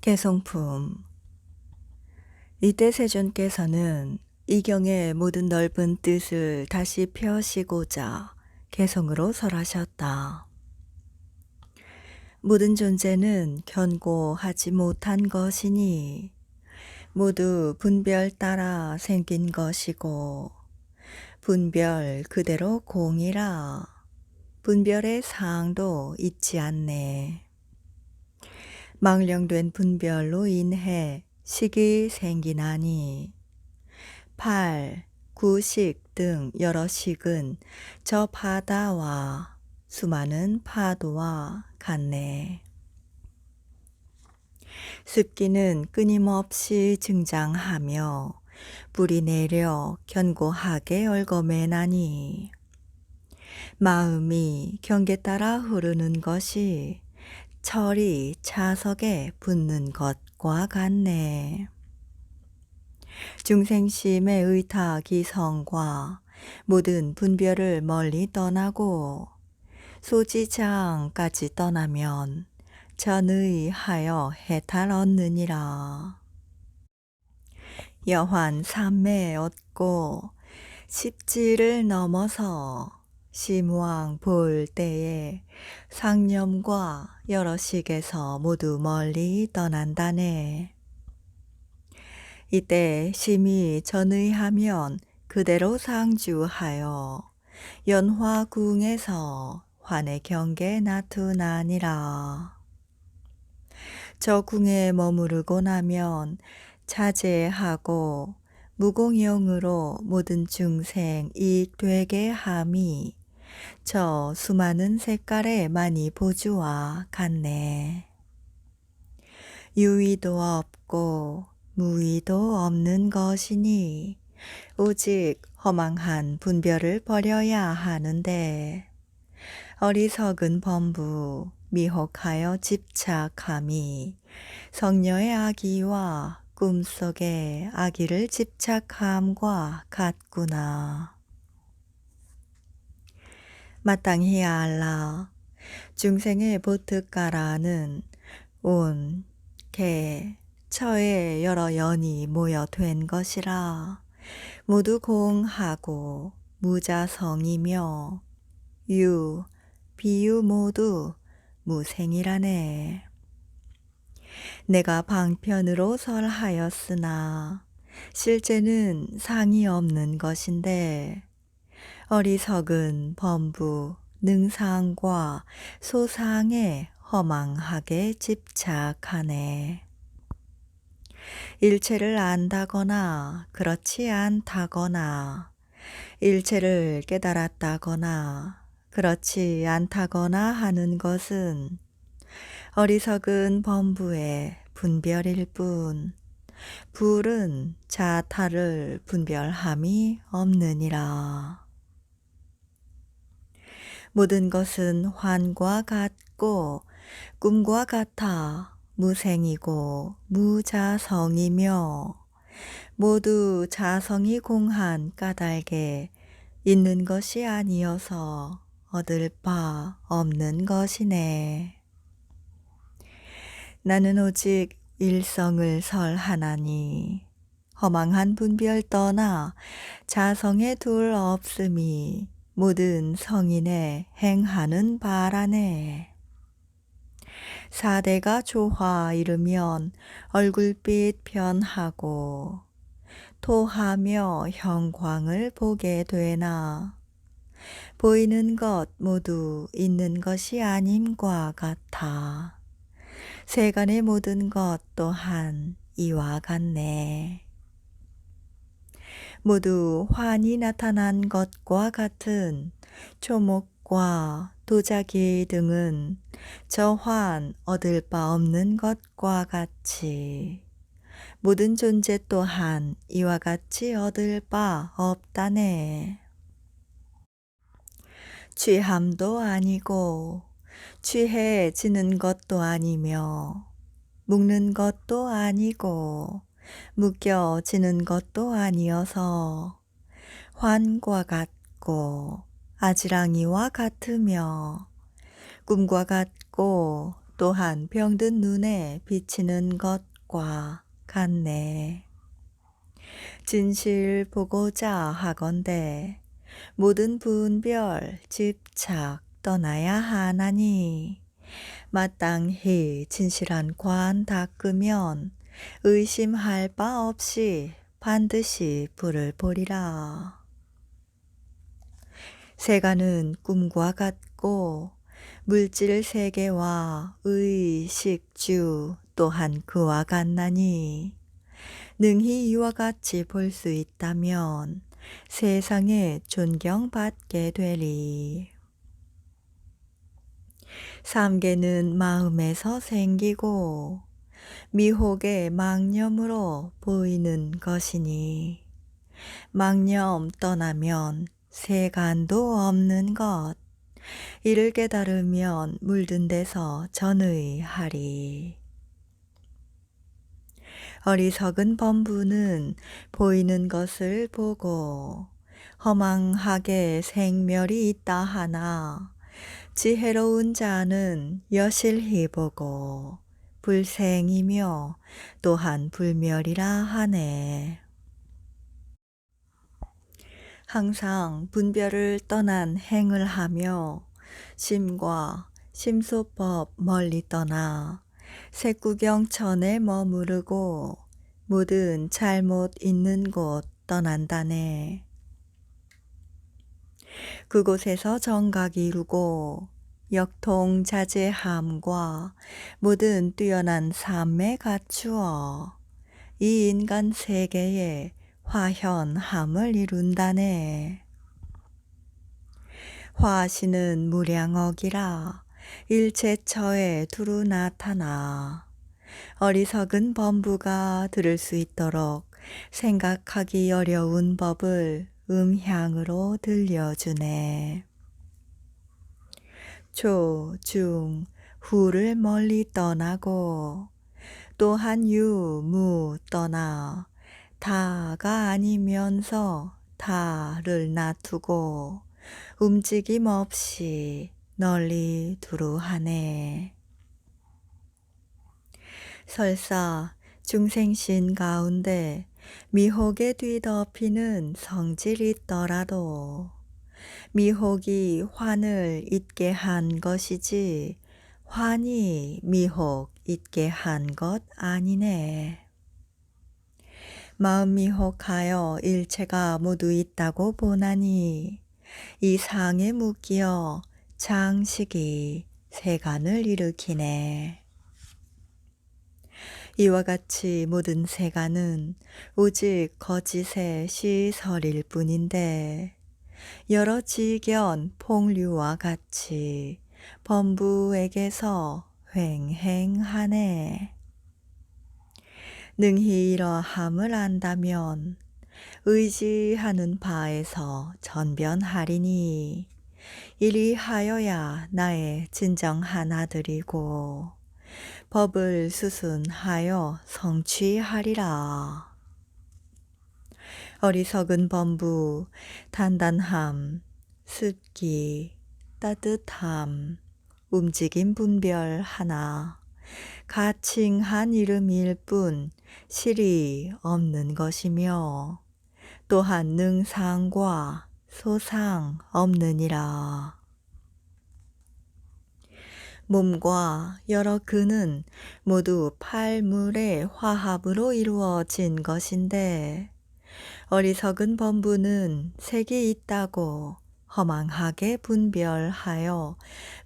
개성품. 이때 세존께서는 이경의 모든 넓은 뜻을 다시 펴시고자 개성으로 설하셨다. 모든 존재는 견고하지 못한 것이니 모두 분별 따라 생긴 것이고 분별 그대로 공이라 분별의 사항도 있지 않네. 망령된 분별로 인해 식이 생기나니 팔, 구식 등 여러 식은 저 바다와 수많은 파도와 같네. 습기는 끊임없이 증장하며 불이 내려 견고하게 얽어매나니 마음이 경계 따라 흐르는 것이 철이 차석에 붙는 것과 같네. 중생심의 의탁이성과 모든 분별을 멀리 떠나고 소지장까지 떠나면 전의하여 해탈 얻느니라. 여환 삼매 얻고 십지를 넘어서 심왕 볼 때에 상념과 여러 식에서 모두 멀리 떠난다네. 이때 심히 전의하면 그대로 상주하여 연화궁에서 환의 경계 나투나니라. 저 궁에 머무르고 나면 자제하고 무공용으로 모든 중생 이익되게 함이 저 수많은 색깔의 많이 보주와 같네. 유의도 없고 무의도 없는 것이니 오직 허망한 분별을 버려야 하는데 어리석은 범부 미혹하여 집착함이 성녀의 아기와 꿈속의 아기를 집착함과 같구나. 마땅히 알라. 중생의 보특가라는 온, 개, 처의 여러 연이 모여 된 것이라 모두 공하고 무자성이며 유, 비유 모두 무생이라네. 내가 방편으로 설하였으나 실제는 상이 없는 것인데 어리석은 범부 능상과 소상에 허망하게 집착하네. 일체를 안다거나 그렇지 않다거나 일체를 깨달았다거나 그렇지 않다거나 하는 것은 어리석은 범부의 분별일 뿐 불은 자타를 분별함이 없느니라. 모든 것은 환과 같고 꿈과 같아 무생이고 무자성이며 모두 자성이 공한 까닭에 있는 것이 아니어서 얻을 바 없는 것이네. 나는 오직 일성을 설하나니 허망한 분별 떠나 자성에 둘 없음이 모든 성인의 행하는 바라네. 사대가 조화 이르면 얼굴빛 변하고 토하며 형광을 보게 되나 보이는 것 모두 있는 것이 아님과 같아. 세간의 모든 것 또한 이와 같네. 모두 환이 나타난 것과 같은 초목과 도자기 등은 저 환 얻을 바 없는 것과 같이 모든 존재 또한 이와 같이 얻을 바 없다네. 취함도 아니고 취해지는 것도 아니며 묶는 것도 아니고 묶여지는 것도 아니어서 환과 같고 아지랑이와 같으며 꿈과 같고 또한 병든 눈에 비치는 것과 같네. 진실 보고자 하건대 모든 분별 집착 떠나야 하나니 마땅히 진실한 관 닦으면 의심할 바 없이 반드시 불을 보리라. 세간은 꿈과 같고 물질 세계와 의식주 또한 그와 같나니 능히 이와 같이 볼 수 있다면 세상에 존경받게 되리. 삼계는 마음에서 생기고 미혹의 망념으로 보이는 것이니 망념 떠나면 세간도 없는 것. 이를 깨달으면 물든 데서 전의하리. 어리석은 범부는 보이는 것을 보고 허망하게 생멸이 있다 하나 지혜로운 자는 여실히 보고 불생이며 또한 불멸이라 하네. 항상 분별을 떠난 행을 하며 심과 심소법 멀리 떠나 색구경천에 머무르고 모든 잘못 있는 곳 떠난다네. 그곳에서 정각이 이루고 역통자제함과 모든 뛰어난 삶에 갖추어 이 인간 세계에 화현함을 이룬다네. 화신은 무량억이라 일체처에 두루 나타나 어리석은 범부가 들을 수 있도록 생각하기 어려운 법을 음향으로 들려주네. 조, 중, 후를 멀리 떠나고 또한 유, 무 떠나 다가 아니면서 다를 놔두고 움직임 없이 널리 두루하네. 설사 중생신 가운데 미혹에 뒤덮이는 성질이 있더라도 미혹이 환을 잊게 한 것이지 환이 미혹 잊게 한 것 아니네. 마음 미혹하여 일체가 모두 있다고 보나니 이 상에 묶여 장식이 세간을 일으키네. 이와 같이 모든 세간은 오직 거짓의 시설일 뿐인데 여러 지견 폭류와 같이 범부에게서 횡행하네. 능히 이러함을 안다면 의지하는 바에서 전변하리니 이리 하여야 나의 진정한 아들이고 법을 수순하여 성취하리라. 어리석은 범부, 단단함, 습기, 따뜻함, 움직임 분별 하나, 가칭한 이름일 뿐 실이 없는 것이며 또한 능상과 소상 없느니라. 몸과 여러 근은 모두 팔물의 화합으로 이루어진 것인데 어리석은 범부는 색이 있다고 허망하게 분별하여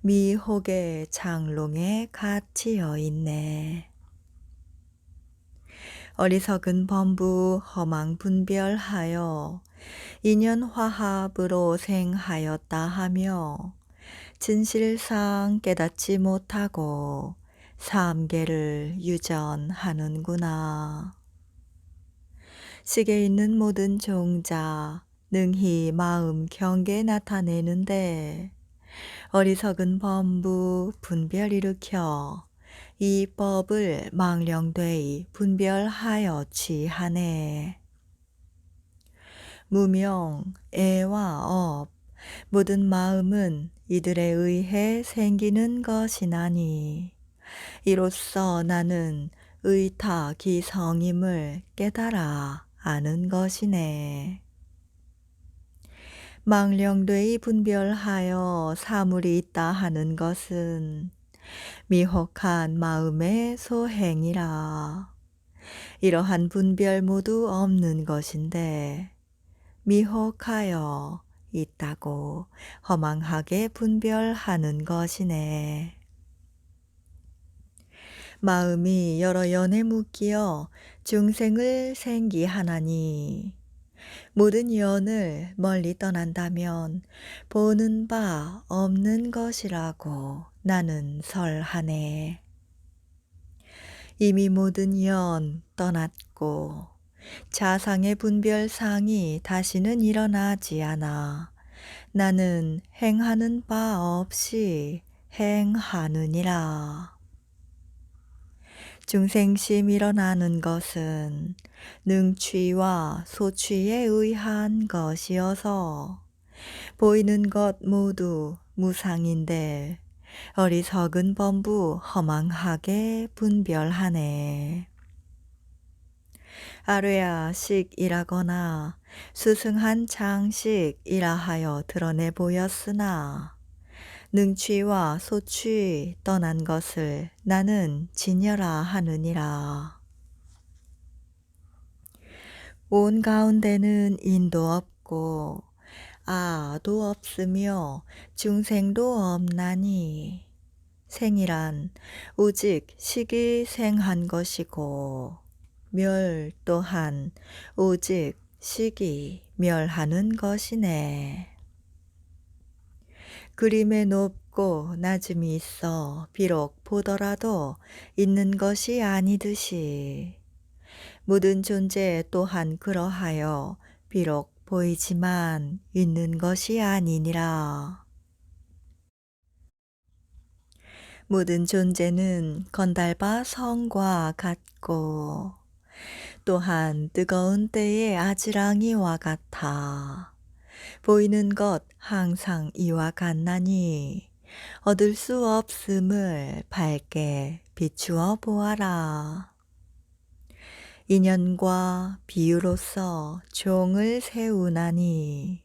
미혹의 장롱에 갇히어 있네. 어리석은 범부 허망 분별하여 인연 화합으로 생하였다 하며 진실상 깨닫지 못하고 삼계를 유전하는구나. 식에 있는 모든 종자 능히 마음 경계 나타내는데 어리석은 범부 분별 일으켜 이 법을 망령되이 분별하여 취하네. 무명, 애와 업, 모든 마음은 이들에 의해 생기는 것이나니 이로써 나는 의타기성임을 깨달아 아는 것이네. 망령되이 분별하여 사물이 있다 하는 것은 미혹한 마음의 소행이라. 이러한 분별 모두 없는 것인데 미혹하여 있다고 허망하게 분별하는 것이네. 마음이 여러 연에 묶여 중생을 생기하나니 모든 연을 멀리 떠난다면 보는 바 없는 것이라고 나는 설하네. 이미 모든 연 떠났고 자상의 분별상이 다시는 일어나지 않아 나는 행하는 바 없이 행하느니라. 중생심 일어나는 것은 능취와 소취에 의한 것이어서 보이는 것 모두 무상인데 어리석은 범부 허망하게 분별하네. 아뢰야식이라거나 수승한 장식이라 하여 드러내 보였으나 능취와 소취 떠난 것을 나는 진여라 하느니라. 온 가운데는 인도 없고 아도 없으며 중생도 없나니 생이란 오직 식이 생한 것이고 멸 또한 오직 식이 멸하는 것이네. 그림에 높고 낮음이 있어 비록 보더라도 있는 것이 아니듯이 모든 존재 또한 그러하여 비록 보이지만 있는 것이 아니니라. 모든 존재는 건달바 성과 같고 또한 뜨거운 때의 아지랑이와 같아 보이는 것 항상 이와 같나니 얻을 수 없음을 밝게 비추어 보아라. 인연과 비유로서 종을 세우나니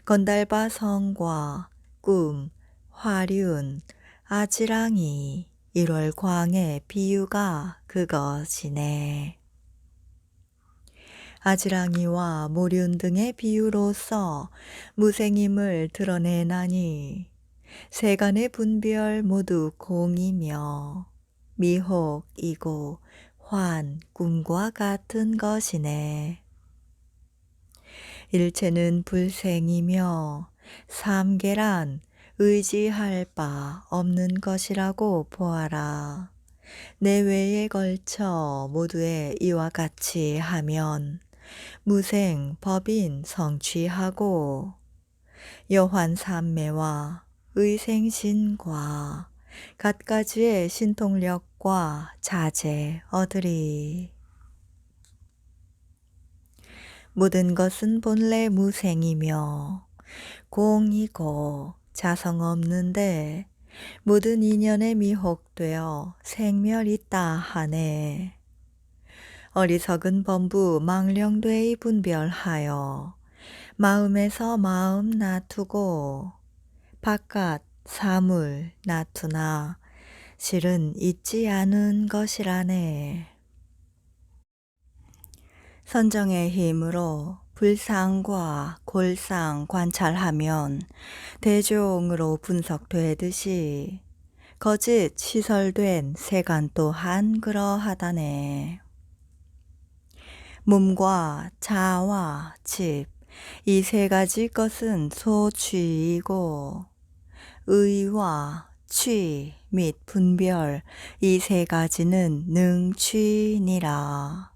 건달바 성과 꿈, 화륜, 아지랑이 1월광의 비유가 그것이네. 아지랑이와 모륜 등의 비유로서 무생임을 드러내나니 세간의 분별 모두 공이며 미혹이고 환, 꿈과 같은 것이네. 일체는 불생이며 삼계란 의지할 바 없는 것이라고 보아라. 내외에 걸쳐 모두의 이와 같이 하면 무생 법인 성취하고 여환삼매와 의생신과 갖가지의 신통력과 자제 얻으리. 모든 것은 본래 무생이며 공이고 자성 없는데 모든 인연에 미혹되어 생멸 있다 하네. 어리석은 범부 망령되이 분별하여 마음에서 마음 놔두고 바깥 사물 놔두나 실은 있지 않은 것이라네. 선정의 힘으로 불상과 골상 관찰하면 대종으로 분석되듯이 거짓 시설된 세간 또한 그러하다네. 몸과 자와 집, 이 세 가지 것은 소취이고 의와 취 및 분별, 이 세 가지는 능취니라.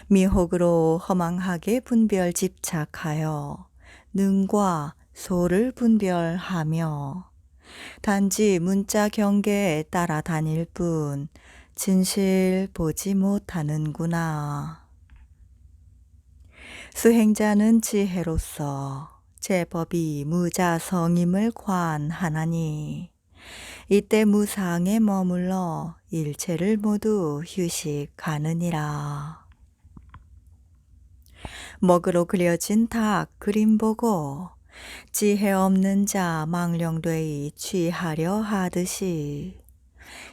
미혹으로 허망하게 분별 집착하여 능과 소를 분별하며 단지 문자 경계에 따라 다닐 뿐 진실 보지 못하는구나. 수행자는 지혜로서 제법이 무자성임을 관하나니 이때 무상에 머물러 일체를 모두 휴식하느니라. 먹으로 그려진 닭 그림 보고 지혜 없는 자 망령되이 취하려 하듯이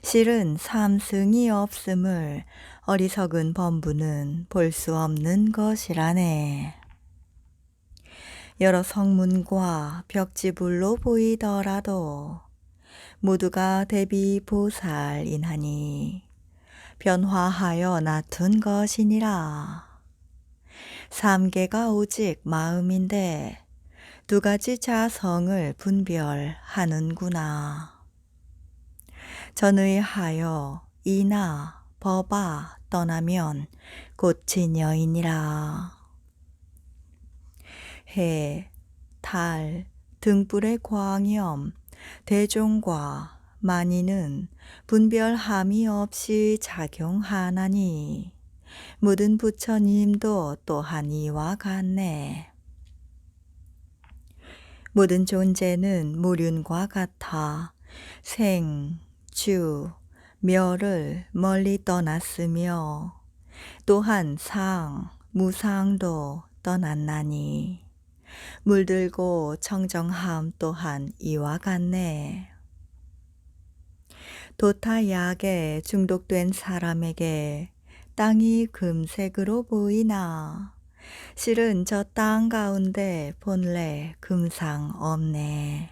실은 삼승이 없음을 어리석은 범부는 볼 수 없는 것이라네. 여러 성문과 벽지불로 보이더라도 모두가 대비 보살인하니 변화하여 나툰 것이니라. 삼계가 오직 마음인데 두 가지 자성을 분별하는구나. 전의하여 이나 법아 떠나면 곧 진여이니라. 해, 달, 등불의 광염, 대종과 만이는 분별함이 없이 작용하나니 모든 부처님도 또한 이와 같네. 모든 존재는 무륜과 같아 생, 주, 멸을 멀리 떠났으며 또한 상, 무상도 떠났나니 물들고 청정함 또한 이와 같네. 도타약에 중독된 사람에게 땅이 금색으로 보이나 실은 저 땅 가운데 본래 금상 없네.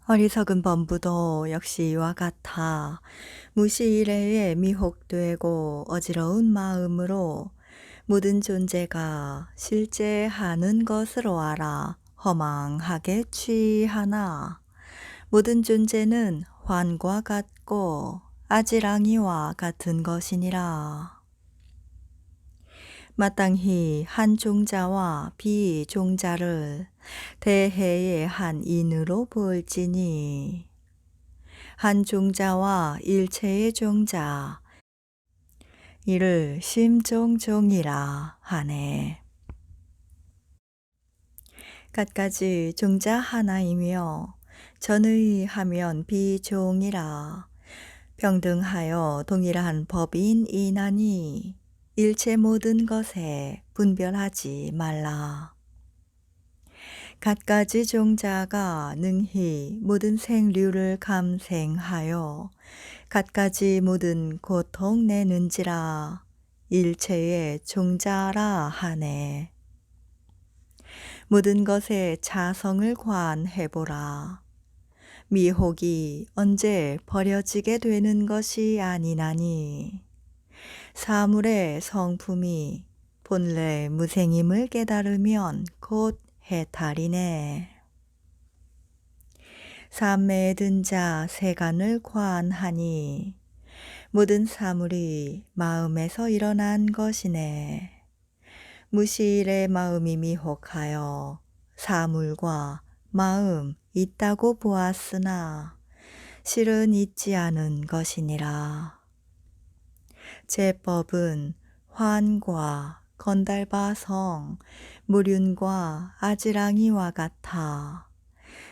어리석은 범부도 역시 이와 같아 무시일해에 미혹되고 어지러운 마음으로 모든 존재가 실제 하는 것으로 알아 허망하게 취하나 모든 존재는 환과 같고 아지랑이와 같은 것이니라. 마땅히 한 종자와 비종자를 대해의 한 인으로 볼지니 한 종자와 일체의 종자 이를 심종종이라 하네. 갖가지 종자 하나이며 전의하면 비종이라 평등하여 동일한 법인 이나니 일체 모든 것에 분별하지 말라. 갖가지 종자가 능히 모든 생류를 감생하여 갖가지 모든 고통 내는지라 일체의 종자라 하네. 모든 것에 자성을 관해보라. 미혹이 언제 버려지게 되는 것이 아니나니 사물의 성품이 본래 무생임을 깨달으면 곧 해탈이네. 삼매에 든 자 세간을 관하니 모든 사물이 마음에서 일어난 것이네. 무시일의 마음이 미혹하여 사물과 마음 있다고 보았으나 실은 있지 않은 것이니라. 제법은 환과 건달바성, 무륜과 아지랑이와 같아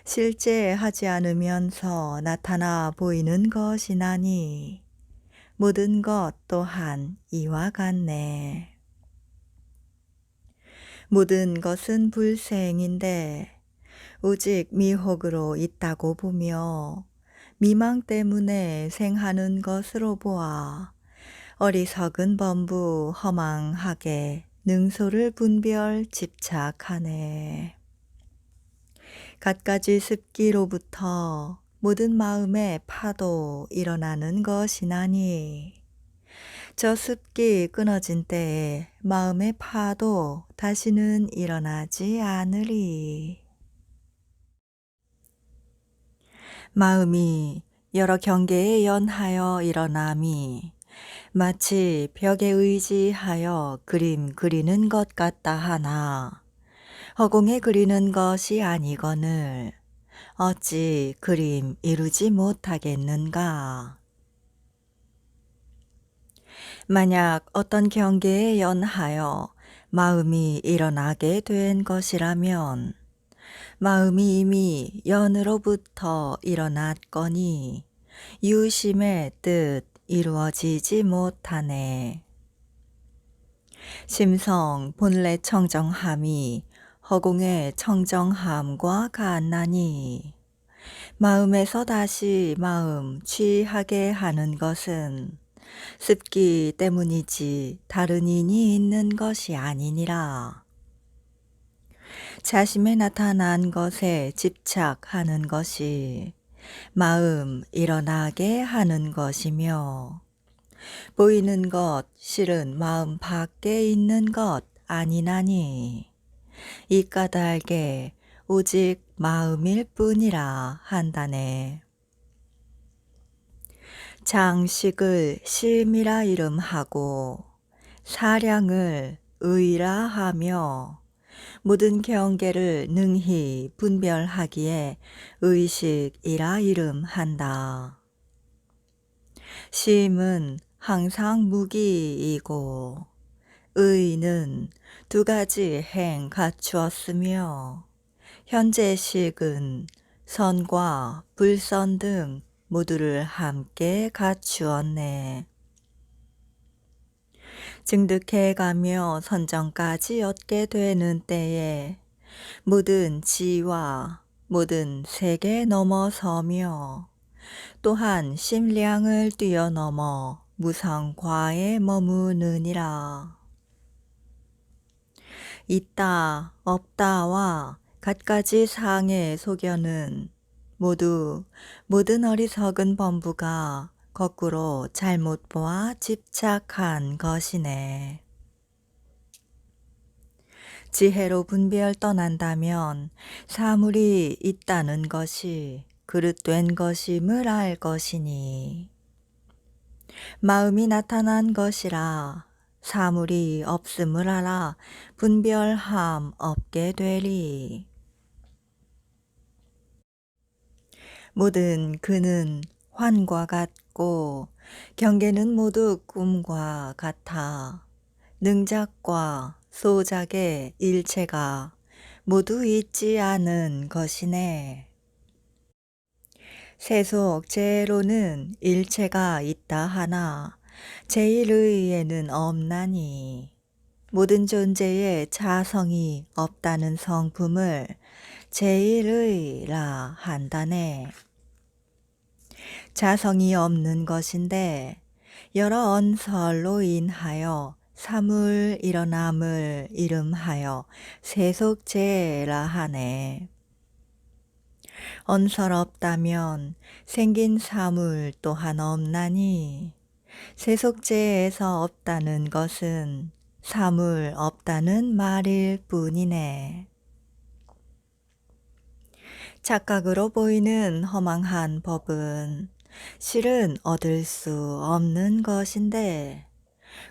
실제 하지 않으면서 나타나 보이는 것이나니 모든 것 또한 이와 같네. 모든 것은 불생인데 오직 미혹으로 있다고 보며 미망 때문에 생하는 것으로 보아 어리석은 범부 허망하게 능소를 분별 집착하네. 갖가지 습기로부터 모든 마음의 파도 일어나는 것이나니 저 습기 끊어진 때에 마음의 파도 다시는 일어나지 않으리. 마음이 여러 경계에 연하여 일어남이 마치 벽에 의지하여 그림 그리는 것 같다 하나 허공에 그리는 것이 아니거늘 어찌 그림 이루지 못하겠는가. 만약 어떤 경계에 연하여 마음이 일어나게 된 것이라면 마음이 이미 연으로부터 일어났거니 유심의 뜻 이루어지지 못하네. 심성 본래 청정함이 허공의 청정함과 같나니 마음에서 다시 마음 취하게 하는 것은 습기 때문이지 다른 인이 있는 것이 아니니라. 자심에 나타난 것에 집착하는 것이 마음 일어나게 하는 것이며 보이는 것 실은 마음 밖에 있는 것 아니나니 이 까닭에 오직 마음일 뿐이라 한다네. 장식을 심이라 이름하고 사량을 의라 하며 모든 경계를 능히 분별하기에 의식이라 이름한다. 심은 항상 무기이고 의는 두 가지 행 갖추었으며 현재식은 선과 불선 등 모두를 함께 갖추었네. 증득해가며 선정까지 얻게 되는 때에 모든 지와 모든 세계 넘어서며 또한 심량을 뛰어넘어 무상과에 머무느니라. 있다 없다와 갖가지 상의 소견은 모두 모든 어리석은 범부가 거꾸로 잘못 보아 집착한 것이네. 지혜로 분별 떠난다면 사물이 있다는 것이 그릇된 것임을 알 것이니 마음이 나타난 것이라 사물이 없음을 알아 분별함 없게 되리. 모든 근은 환과 같고 경계는 모두 꿈과 같아 능작과 소작의 일체가 모두 있지 않은 것이네. 세속 제로는 일체가 있다 하나 제1의에는 없나니 모든 존재의 자성이 없다는 성품을 제1의라 한다네. 자성이 없는 것인데 여러 언설로 인하여 사물 일어남을 이름하여 세속제라 하네. 언설 없다면 생긴 사물 또한 없나니 세속제에서 없다는 것은 사물 없다는 말일 뿐이네. 착각으로 보이는 허망한 법은 실은 얻을 수 없는 것인데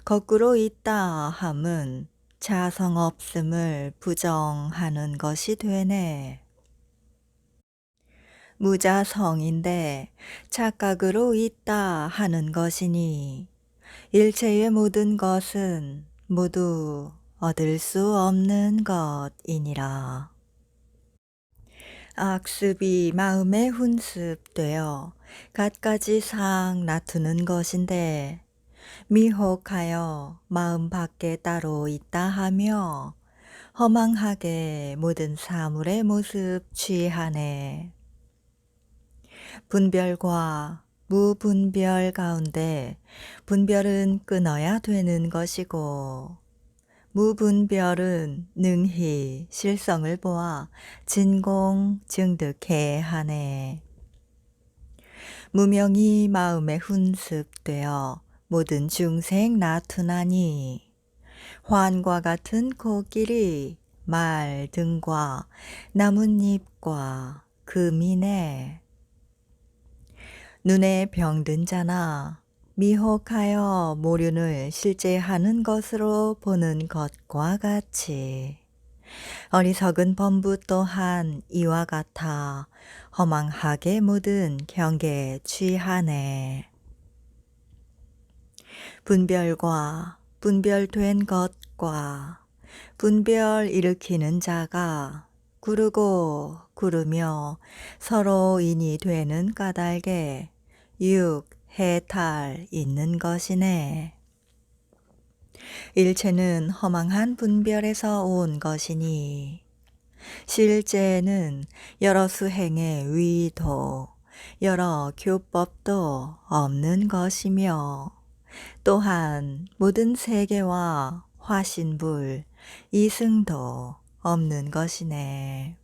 거꾸로 있다 함은 자성 없음을 부정하는 것이 되네. 무자성인데 착각으로 있다 하는 것이니 일체의 모든 것은 모두 얻을 수 없는 것이니라. 악습이 마음에 훈습되어 갖가지 상 나투는 것인데 미혹하여 마음 밖에 따로 있다 하며 허망하게 모든 사물의 모습 취하네. 분별과 무분별 가운데 분별은 끊어야 되는 것이고 무분별은 능히 실성을 보아 진공 증득해 하네. 무명이 마음에 훈습되어 모든 중생 나투나니 환과 같은 코끼리 말 등과 나뭇잎과 금이네. 눈에 병든 자나 미혹하여 모륜을 실제하는 것으로 보는 것과 같이 어리석은 범부 또한 이와 같아 허망하게 모든 경계에 취하네. 분별과 분별된 것과 분별 일으키는 자가 구르고 구르며 서로 인이 되는 까닭에 육, 해탈 있는 것이네. 일체는 허망한 분별에서 온 것이니 실제는 여러 수행의 위도, 여러 교법도 없는 것이며 또한 모든 세계와 화신불, 이승도 없는 것이네.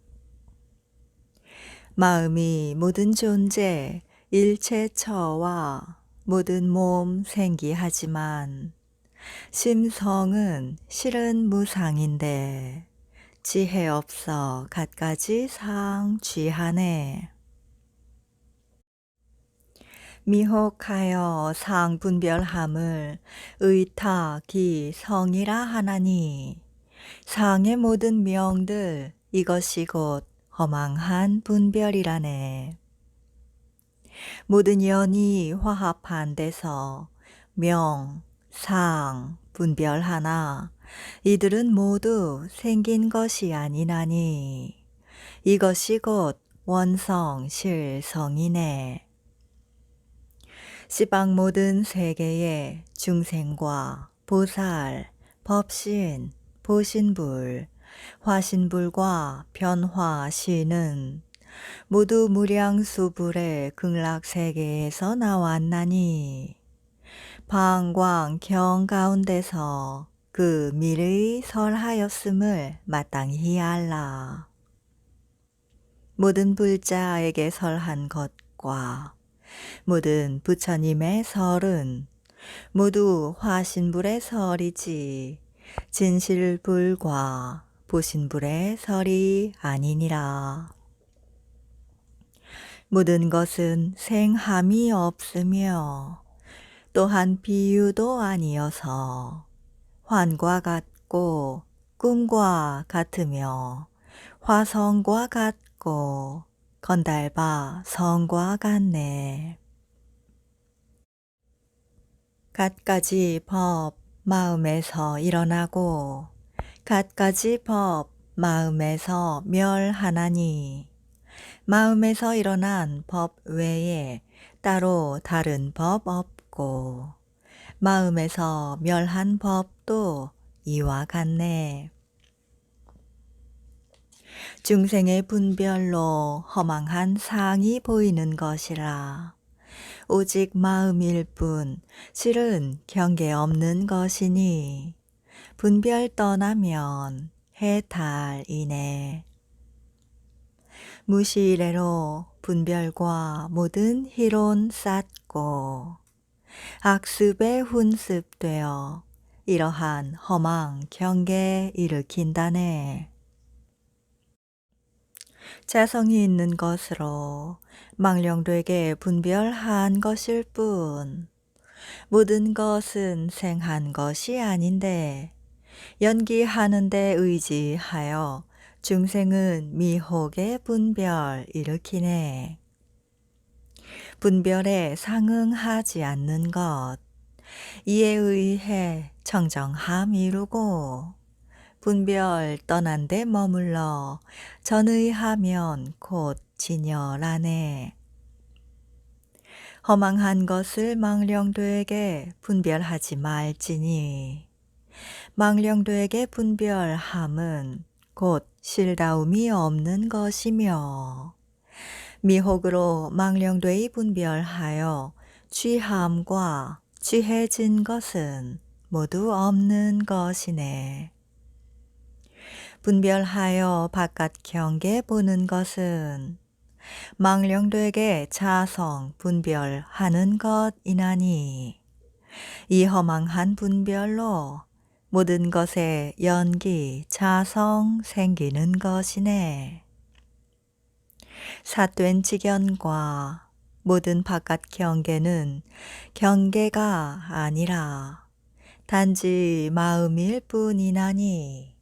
마음이 모든 존재, 일체처와 모든 몸 생기하지만 심성은 실은 무상인데 지혜 없어 갖가지 상 취하네. 미혹하여 상 분별함을 의탁이 성이라 하나니 상의 모든 명들 이것이 곧 허망한 분별이라네. 모든 연이 화합한 데서 명, 상, 분별하나 이들은 모두 생긴 것이 아니나니 이것이 곧 원성 실성이네. 시방 모든 세계의 중생과 보살, 법신, 보신불, 화신불과 변화신은 모두 무량수불의 극락세계에서 나왔나니 방광경 가운데서 그 미를 설하였음을 마땅히 알라. 모든 불자에게 설한 것과 모든 부처님의 설은 모두 화신불의 설이지 진실불과 보신불의 설이 아니니라. 모든 것은 생함이 없으며 또한 비유도 아니어서 환과 같고 꿈과 같으며 화성과 같고 건달바 성과 같네. 갖가지 법 마음에서 일어나고 갖가지 법 마음에서 멸하나니 마음에서 일어난 법 외에 따로 다른 법 없고 마음에서 멸한 법도 이와 같네. 중생의 분별로 허망한 상이 보이는 것이라. 오직 마음일 뿐 실은 경계 없는 것이니 분별 떠나면 해탈이네. 무시이래로 분별과 모든 희론 쌓고 악습에 훈습되어 이러한 허망 경계 일으킨다네. 자성이 있는 것으로 망령되게 분별한 것일 뿐 모든 것은 생한 것이 아닌데 연기하는데 의지하여 중생은 미혹의 분별 일으키네. 분별에 상응하지 않는 것, 이에 의해 청정함 이루고 분별 떠난 데 머물러 전의하면 곧 진열하네. 허망한 것을 망령되게 분별하지 말지니 망령되게 분별함은 곧 실다움이 없는 것이며 미혹으로 망령되이 분별하여 취함과 취해진 것은 모두 없는 것이네. 분별하여 바깥 경계 보는 것은 망령되게 자성 분별하는 것이나니 이 허망한 분별로 모든 것에 연기 자성 생기는 것이네. 삿된 직연과 모든 바깥 경계는 경계가 아니라 단지 마음일 뿐이나니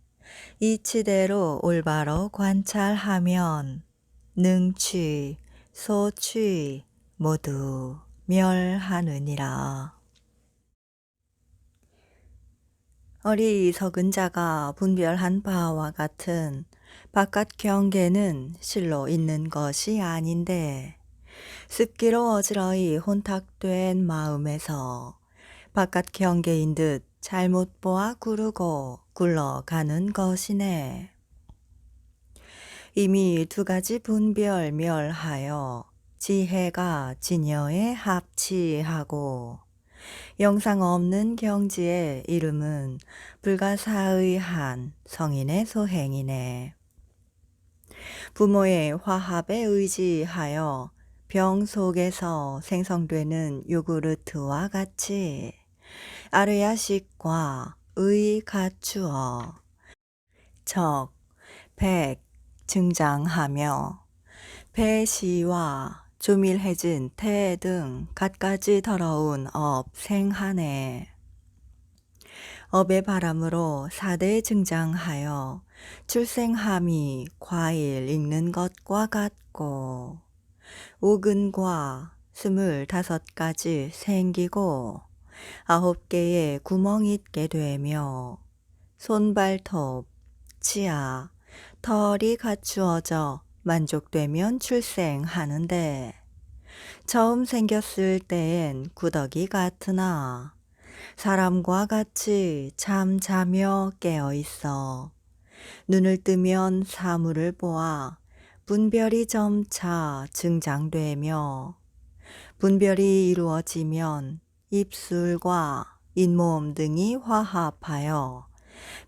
이치대로 올바로 관찰하면 능취, 소취 모두 멸하느니라. 어리석은 자가 분별한 바와 같은 바깥 경계는 실로 있는 것이 아닌데 습기로 어지러이 혼탁된 마음에서 바깥 경계인 듯 잘못 보아 구르고 굴러가는 것이네. 이미 두 가지 분별 멸하여 지혜가 진여에 합치하고 영상 없는 경지의 이름은 불가사의한 성인의 소행이네. 부모의 화합에 의지하여 병 속에서 생성되는 요구르트와 같이 아르야식과 의 갖추어 적, 백 증장하며 배시와 조밀해진 태 등 갖가지 더러운 업 생하네. 업의 바람으로 사대 증장하여 출생함이 과일 익는 것과 같고 오근과 25가지 생기고 9개의 구멍 있게 되며 손발톱, 치아, 털이 갖추어져 만족되면 출생하는데 처음 생겼을 때엔 구더기 같으나 사람과 같이 잠자며 깨어 있어 눈을 뜨면 사물을 보아 분별이 점차 증장되며 분별이 이루어지면 입술과 잇몸 등이 화합하여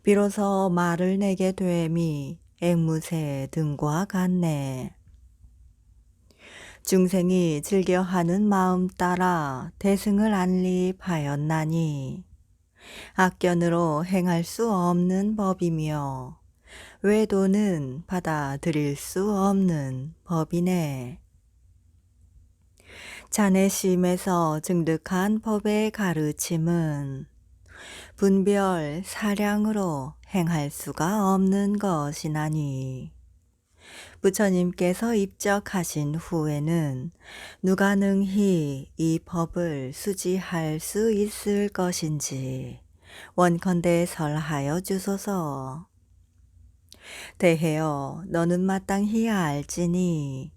비로소 말을 내게 됨이 앵무새 등과 같네. 중생이 즐겨하는 마음 따라 대승을 안립하였나니 악견으로 행할 수 없는 법이며 외도는 받아들일 수 없는 법이네. 자내심에서 증득한 법의 가르침은 분별 사량으로 행할 수가 없는 것이나니 부처님께서 입적하신 후에는 누가 능히 이 법을 수지할 수 있을 것인지 원컨대 설하여 주소서. 대해여 너는 마땅히 알지니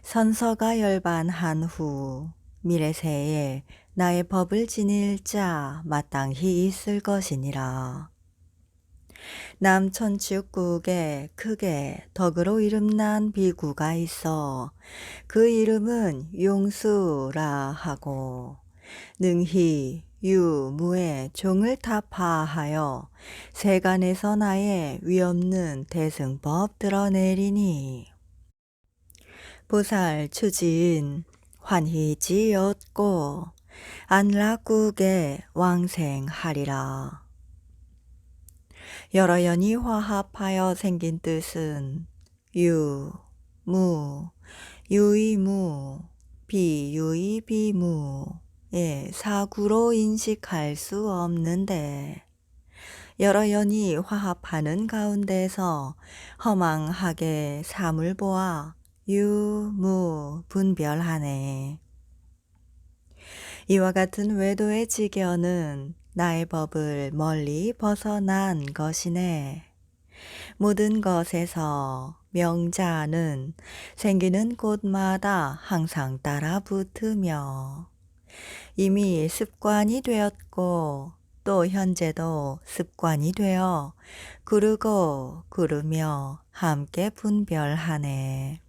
선서가 열반한 후 미래세에 나의 법을 지닐 자 마땅히 있을 것이니라. 남천축국에 크게 덕으로 이름난 비구가 있어 그 이름은 용수라 하고 능히 유무의 종을 타파하여 세간에서 나의 위없는 대승법 드러내리니 보살 추지인 환희지였고 안락국에 왕생하리라. 여러 연이 화합하여 생긴 뜻은 유, 무, 유이무, 비유이비무의 사구로 인식할 수 없는데 여러 연이 화합하는 가운데서 허망하게 사물 보아 유, 무 분별하네. 이와 같은 외도의 지견은 나의 법을 멀리 벗어난 것이네. 모든 것에서 명자는 생기는 곳마다 항상 따라 붙으며 이미 습관이 되었고 또 현재도 습관이 되어 구르고 구르며 함께 분별하네.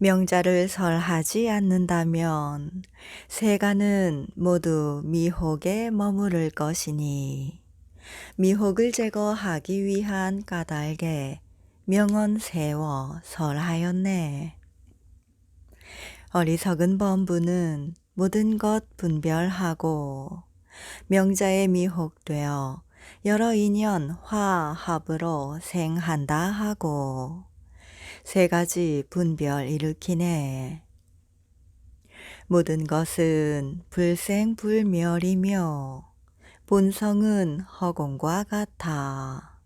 명자를 설하지 않는다면 세간은 모두 미혹에 머무를 것이니 미혹을 제거하기 위한 까닭에 명언 세워 설하였네. 어리석은 범부는 모든 것 분별하고 명자에 미혹되어 여러 인연 화합으로 생한다 하고 세 가지 분별 일으키네. 모든 것은 불생불멸이며 본성은 허공과 같아.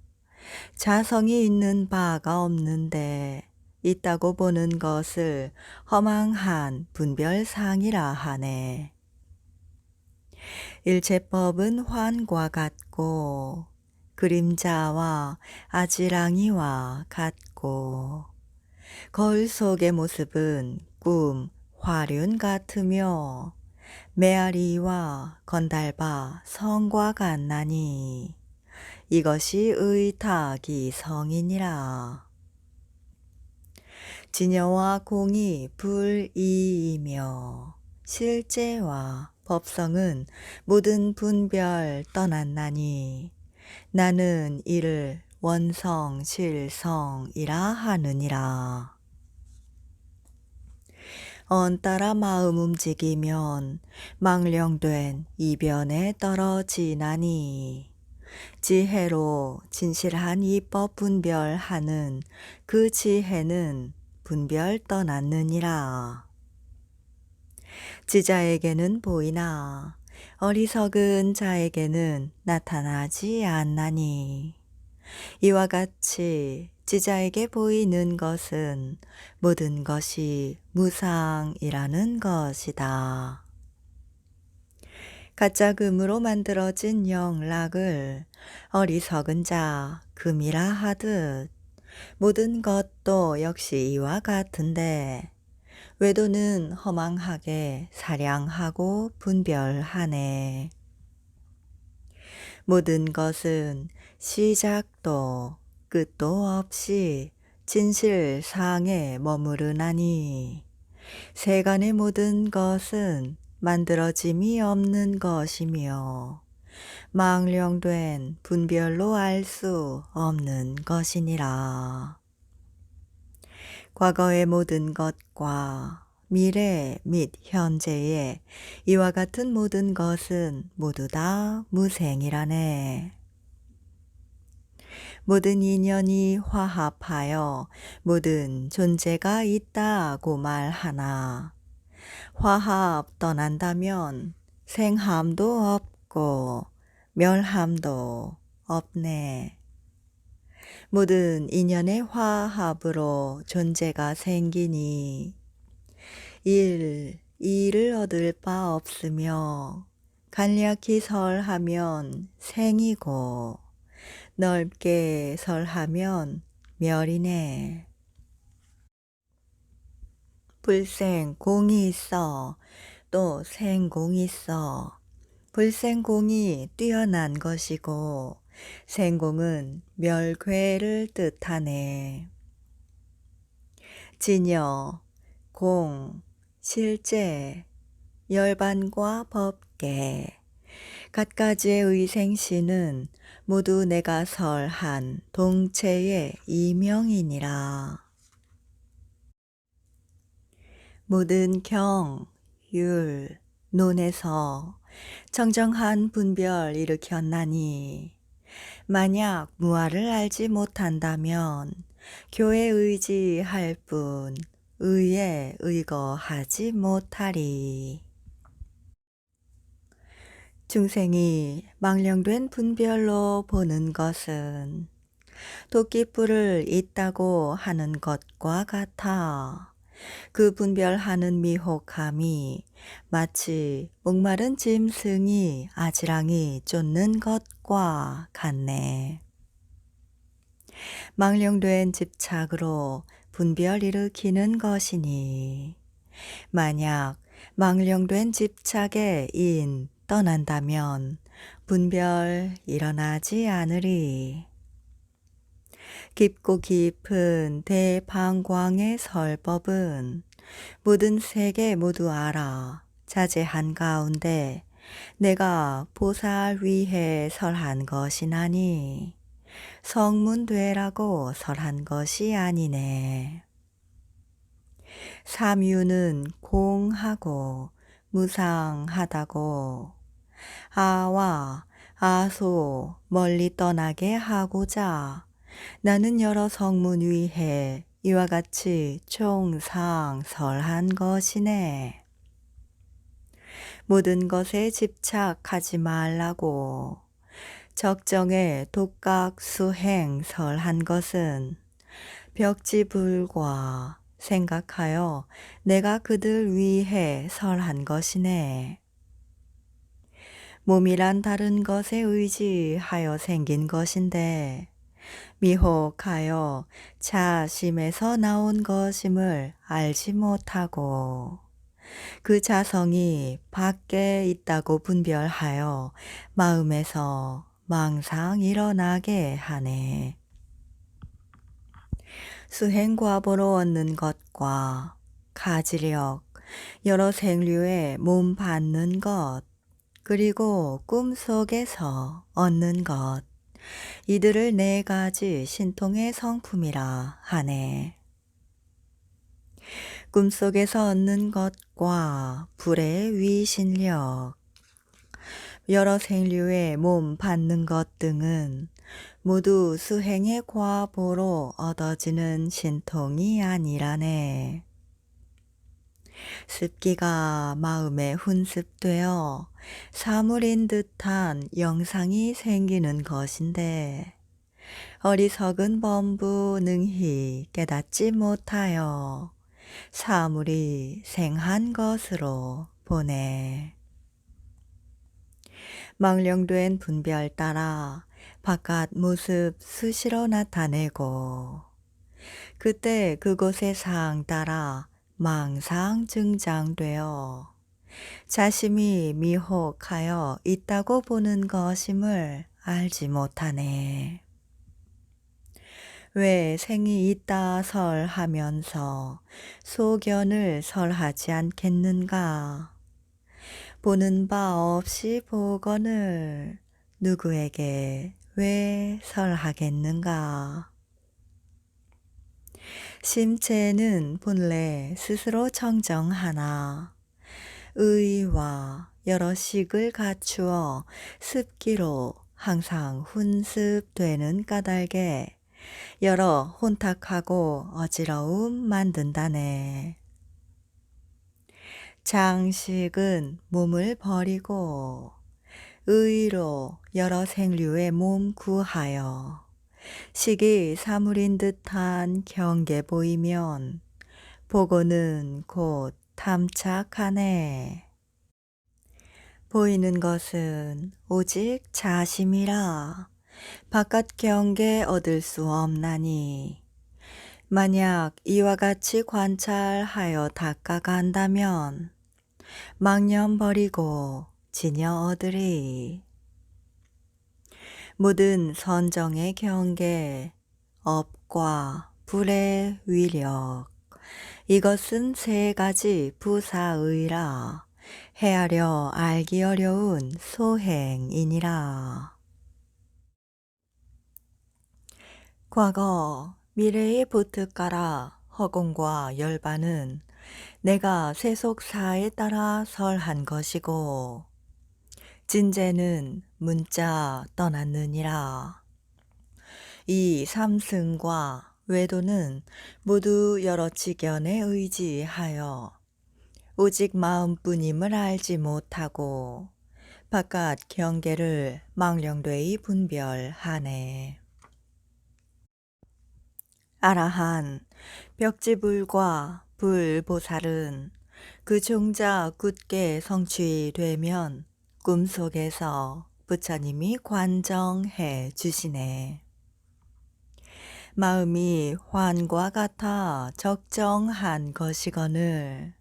자성이 있는 바가 없는데 있다고 보는 것을 허망한 분별상이라 하네. 일체법은 환과 같고 그림자와 아지랑이와 같고 거울 속의 모습은 꿈, 화륜 같으며 메아리와 건달바 성과 같나니 이것이 의탁이성이니라. 진여와 공이 불이이며 실제와 법성은 모든 분별 떠났나니 나는 이를 원성 실성이라 하느니라. 언따라 마음 움직이면 망령된 이변에 떨어지나니 지혜로 진실한 이법 분별하는 그 지혜는 분별 떠났느니라. 지자에게는 보이나 어리석은 자에게는 나타나지 않나니 이와 같이 지자에게 보이는 것은 모든 것이 무상이라는 것이다. 가짜 금으로 만들어진 영락을 어리석은 자 금이라 하듯 모든 것도 역시 이와 같은데 외도는 허망하게 사량하고 분별하네. 모든 것은 시작도 끝도 없이 진실상에 머무르나니 세간의 모든 것은 만들어짐이 없는 것이며 망령된 분별로 알 수 없는 것이니라. 과거의 모든 것과 미래 및 현재의 이와 같은 모든 것은 모두 다 무생이라네. 모든 인연이 화합하여 모든 존재가 있다고 말하나 화합 떠난다면 생함도 없고 멸함도 없네. 모든 인연의 화합으로 존재가 생기니 이를 얻을 바 없으며 간략히 설하면 생이고 넓게 설하면 멸이네. 불생공이 있어 또 생공이 있어. 불생공이 뛰어난 것이고 생공은 멸괴를 뜻하네. 진여, 공, 실제, 열반과 법계 갖가지의 의생시는 모두 내가 설한 동체의 이명이니라. 모든 경, 율, 논에서 청정한 분별 일으켰나니 만약 무아를 알지 못한다면 교에 의지할 뿐 의에 의거하지 못하리. 중생이 망령된 분별로 보는 것은 도끼뿔을 있다고 하는 것과 같아 그 분별하는 미혹함이 마치 목마른 짐승이 아지랑이 쫓는 것과 같네. 망령된 집착으로 분별 일으키는 것이니 만약 망령된 집착의 인 떠난다면 분별 일어나지 않으리. 깊고 깊은 대방광의 설법은 모든 세계 모두 알아 자제한 가운데 내가 보살 위해 설한 것이나니 성문되라고 설한 것이 아니네. 삼유는 공하고 무상하다고 아와 아소 멀리 떠나게 하고자 나는 여러 성문 위해 이와 같이 총상설한 것이네. 모든 것에 집착하지 말라고 적정에 독각수행설한 것은 벽지불과 생각하여 내가 그들 위해 설한 것이네. 몸이란 다른 것에 의지하여 생긴 것인데 미혹하여 자심에서 나온 것임을 알지 못하고 그 자성이 밖에 있다고 분별하여 마음에서 망상 일어나게 하네. 수행과보로 얻는 것과 가지력, 여러 생류의 몸 받는 것, 그리고 꿈속에서 얻는 것, 이들을 네 가지 신통의 성품이라 하네. 꿈속에서 얻는 것과 불의 위신력, 여러 생류의 몸 받는 것 등은 모두 수행의 과보로 얻어지는 신통이 아니라네. 습기가 마음에 훈습되어 사물인 듯한 영상이 생기는 것인데 어리석은 범부 능히 깨닫지 못하여 사물이 생한 것으로 보네. 망령된 분별 따라 바깥 모습 수시로 나타내고 그때 그곳의 상 따라 망상 증장되어 자심이 미혹하여 있다고 보는 것임을 알지 못하네. 왜 생이 있다 설하면서 소견을 설하지 않겠는가? 보는 바 없이 보거늘 누구에게 왜 설하겠는가? 심체는 본래 스스로 청정하나 의와 여러 식을 갖추어 습기로 항상 훈습되는 까닭에 여러 혼탁하고 어지러움 만든다네. 장식은 몸을 버리고 의로 여러 생류의 몸 구하여 식이 사물인 듯한 경계 보이면 보고는 곧 탐착하네. 보이는 것은 오직 자심이라 바깥 경계 얻을 수 없나니 만약 이와 같이 관찰하여 닦아간다면 망념 버리고 진여 얻으리. 모든 선정의 경계, 업과 불의 위력, 이것은 세 가지 부사의라 헤아려 알기 어려운 소행이니라. 과거 미래의 부특가라 허공과 열반은 내가 세속사에 따라 설한 것이고 진재는 문자 떠났느니라. 이 삼승과 외도는 모두 여러 지견에 의지하여 오직 마음뿐임을 알지 못하고 바깥 경계를 망령되이 분별하네. 아라한 벽지불과 불보살은 그 종자 굳게 성취되면 꿈속에서 부처님이 관정해 주시네. 마음이 환과 같아 적정한 것이거늘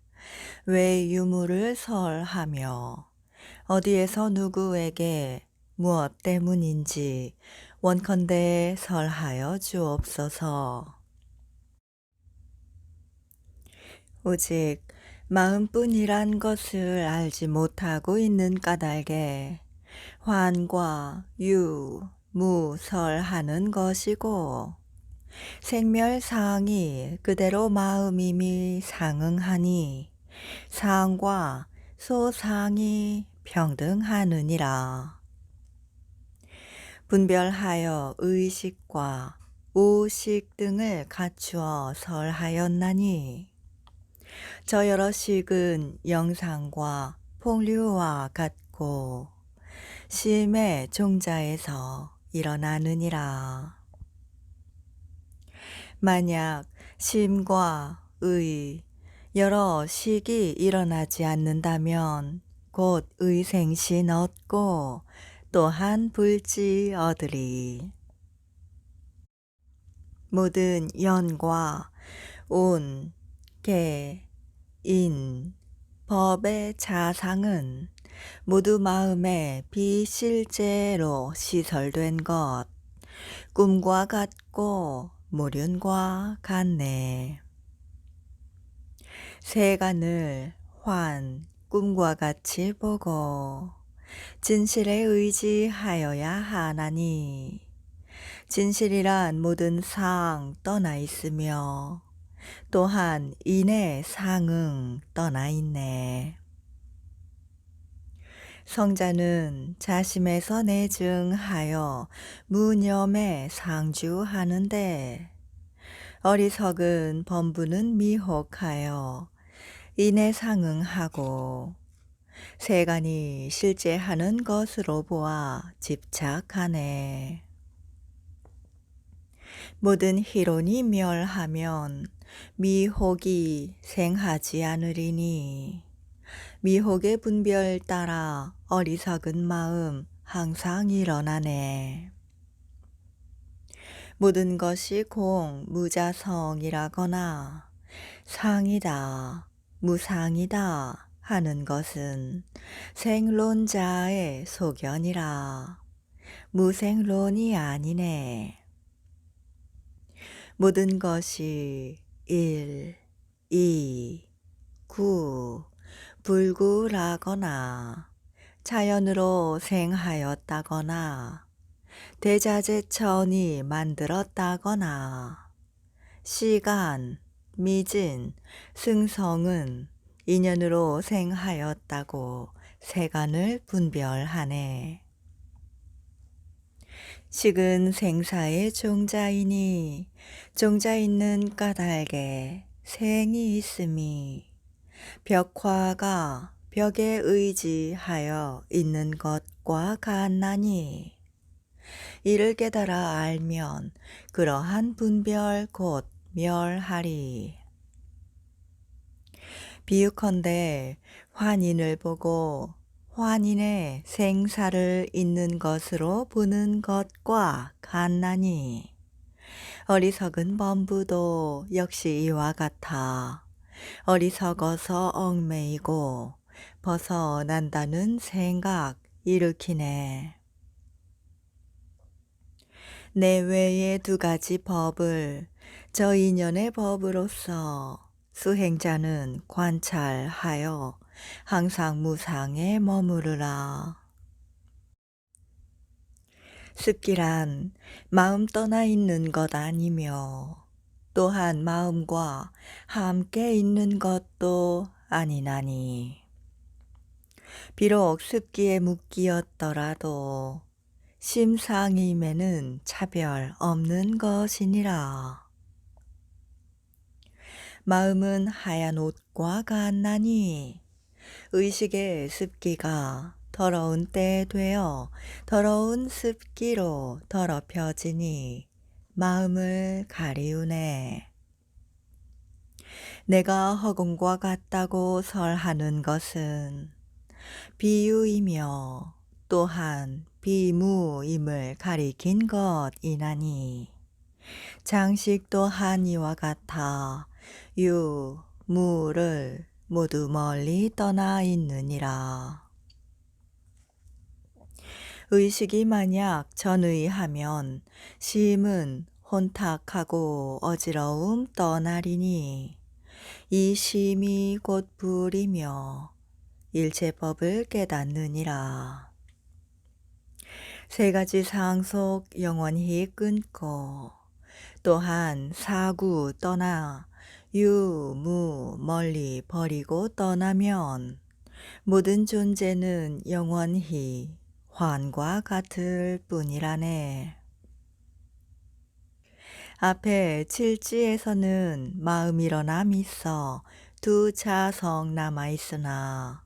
왜 유무를 설하며 어디에서 누구에게 무엇 때문인지 원컨대 설하여 주옵소서. 오직 마음뿐이란 것을 알지 못하고 있는 까닭에 환과 유, 무 설하는 것이고 생멸상이 그대로 마음임이 상응하니 상과 소상이 평등하느니라. 분별하여 의식과 오식 등을 갖추어 설하였나니 저 여러 식은 영상과 폭류와 같고 심의 종자에서 일어나느니라. 만약 심과 의 여러 식이 일어나지 않는다면 곧 의생신 얻고 또한 불지 얻으리. 모든 연과 온, 계, 인, 법의 자상은 모두 마음의 비실제로 시설된 것, 꿈과 같고 모륜과 같네. 세간을 꿈과 같이 보고 진실에 의지하여야 하나니 진실이란 모든 상 떠나 있으며 또한 인의 상응 떠나 있네. 성자는 자심에서 내증하여 무념에 상주하는데 어리석은 범부는 미혹하여 인에 상응하고 세간이 실제하는 것으로 보아 집착하네. 모든 희론이 멸하면 미혹이 생하지 않으리니 미혹의 분별 따라 어리석은 마음 항상 일어나네. 모든 것이 무자성이라거나 상이다, 무상이다 하는 것은 생론자의 소견이라 무생론이 아니네. 모든 것이 일, 이, 구, 불구라거나 자연으로 생하였다거나 대자재천이 만들었다거나 시간, 미진, 승성은 인연으로 생하였다고 세간을 분별하네. 식은 생사의 종자이니 종자 있는 까닭에 생이 있음이 벽화가 벽에 의지하여 있는 것과 같나니 이를 깨달아 알면 그러한 분별 곧 멸하리. 비유컨대 환인을 보고 환인의 생사를 있는 것으로 보는 것과 같나니 어리석은 범부도 역시 이와 같아 어리석어서 얽매이고 벗어난다는 생각 일으키네. 내외의 두 가지 법을 저 인연의 법으로서 수행자는 관찰하여 항상 무상에 머무르라. 습기란 마음 떠나 있는 것 아니며 또한 마음과 함께 있는 것도 아니나니 비록 습기에 묶이었더라도 심상임에는 차별 없는 것이니라. 마음은 하얀 옷과 같나니 의식의 습기가 더러운 때에 되어 더러운 습기로 더럽혀지니 마음을 가리우네. 내가 허공과 같다고 설하는 것은 비유이며 또한 비무임을 가리킨 것이나니 장식 또한 이와 같아 유, 무를 모두 멀리 떠나 있느니라. 의식이 만약 전의하면 심은 혼탁하고 어지러움 떠나리니 이 심이 곧 불이며 일체법을 깨닫느니라. 세 가지 상속 영원히 끊고 또한 사구 떠나 유, 무 멀리 버리고 떠나면 모든 존재는 영원히 환과 같을 뿐이라네. 앞에 7지에서는 마음 일어나 있어 두 자성 남아있으나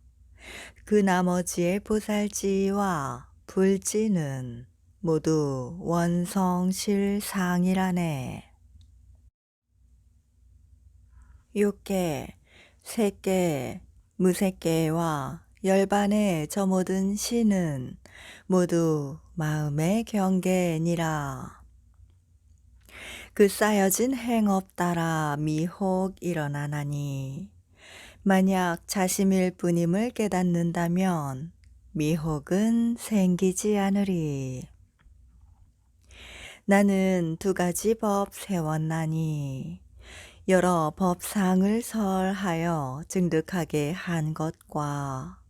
그 나머지의 보살지와 불지는 모두 원성실상이라네. 6개, 세계, 무색계와 열반의 저 모든 시는 모두 마음의 경계니라. 그 쌓여진 행업 따라 미혹 일어나나니 만약 자심일 뿐임을 깨닫는다면 미혹은 생기지 않으리. 나는 두 가지 법 세웠나니 여러 법상을 설하여 증득하게 한 것과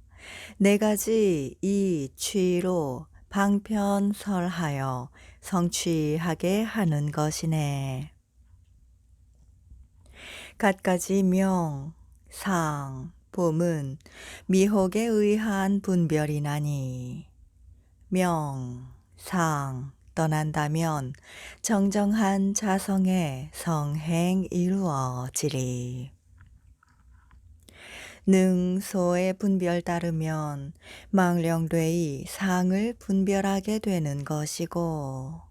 네 가지 이 취로 방편설하여 성취하게 하는 것이네. 갖가지 명, 상, 봄은 미혹에 의한 분별이나니 명, 상 떠난다면 정정한 자성의 성행 이루어지리. 능소의 분별 따르면 망령되이 상을 분별하게 되는 것이고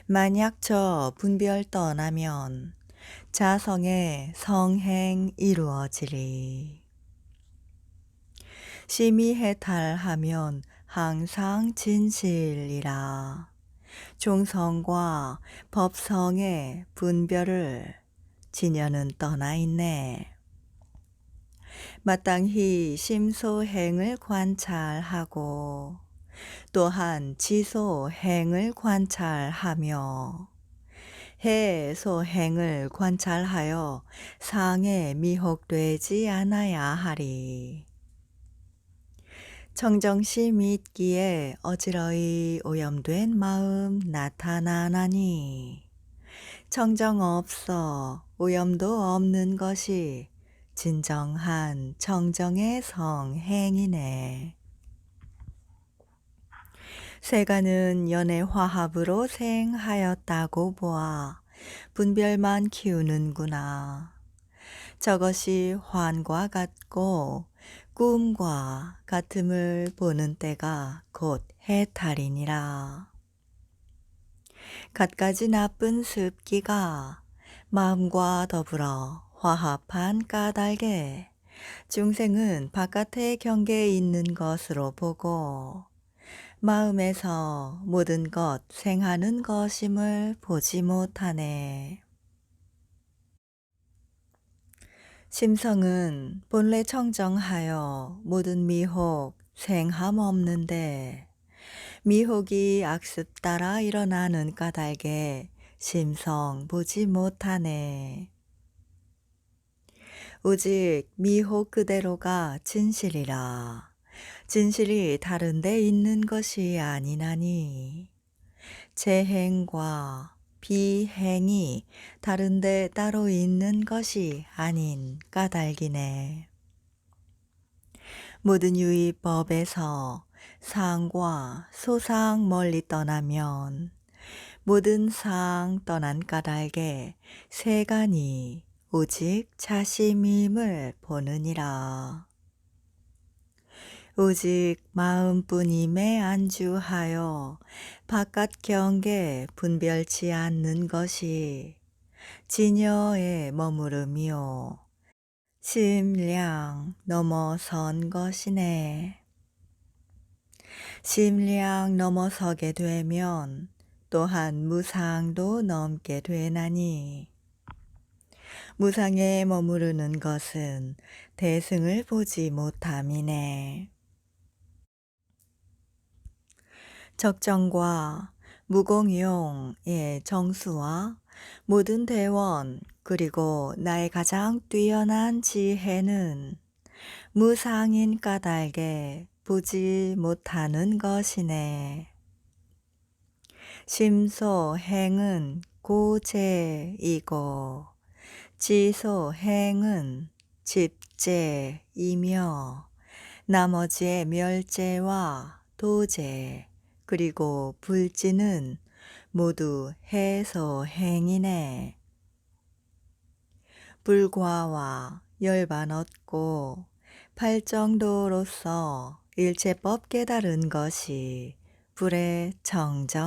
만약 저 분별 떠나면 자성의 성행 이루어지리. 심히 해탈하면 항상 진실이라. 종성과 법성의 분별을 진여는 떠나 있네. 마땅히 심소행을 관찰하고 또한 지소행을 관찰하며 해소행을 관찰하여 상에 미혹되지 않아야 하리. 청정시 믿기에 어지러이 오염된 마음 나타나나니 청정 없어 오염도 없는 것이 진정한 청정의 성행이네. 세간은 연애 화합으로 생하였다고 보아 분별만 키우는구나. 저것이 환과 같고 꿈과 같음을 보는 때가 곧 해탈이니라. 갖가지 나쁜 습기가 마음과 더불어 화합한 까닭에 중생은 바깥의 경계에 있는 것으로 보고 마음에서 모든 것 생하는 것임을 보지 못하네. 심성은 본래 청정하여 모든 미혹 생함 없는데 미혹이 악습 따라 일어나는 까닭에 심성 보지 못하네. 오직 미혹 그대로가 진실이라. 진실이 다른 데 있는 것이 아니나니 재행과 비행이 다른 데 따로 있는 것이 아닌 까닭이네. 모든 유의법에서 상과 소상 멀리 떠나면 모든 상 떠난 까닭에 세간이 오직 자심임을 보느니라. 오직 마음뿐임에 안주하여 바깥 경계 분별치 않는 것이 진여에 머무름이요 심량 넘어선 것이네. 심량 넘어서게 되면 또한 무상도 넘게 되나니 무상에 머무르는 것은 대승을 보지 못함이네. 적정과 무공용의 정수와 모든 대원 그리고 나의 가장 뛰어난 지혜는 무상인 까닭에 보지 못하는 것이네. 심소행은 고재이고 지소행은 집재이며 나머지의 멸재와 도재 그리고 불지는 모두 해소행이네. 불과와 열반 얻고 팔정도로서 일체법 깨달은 것이 불의 정정지혜라네.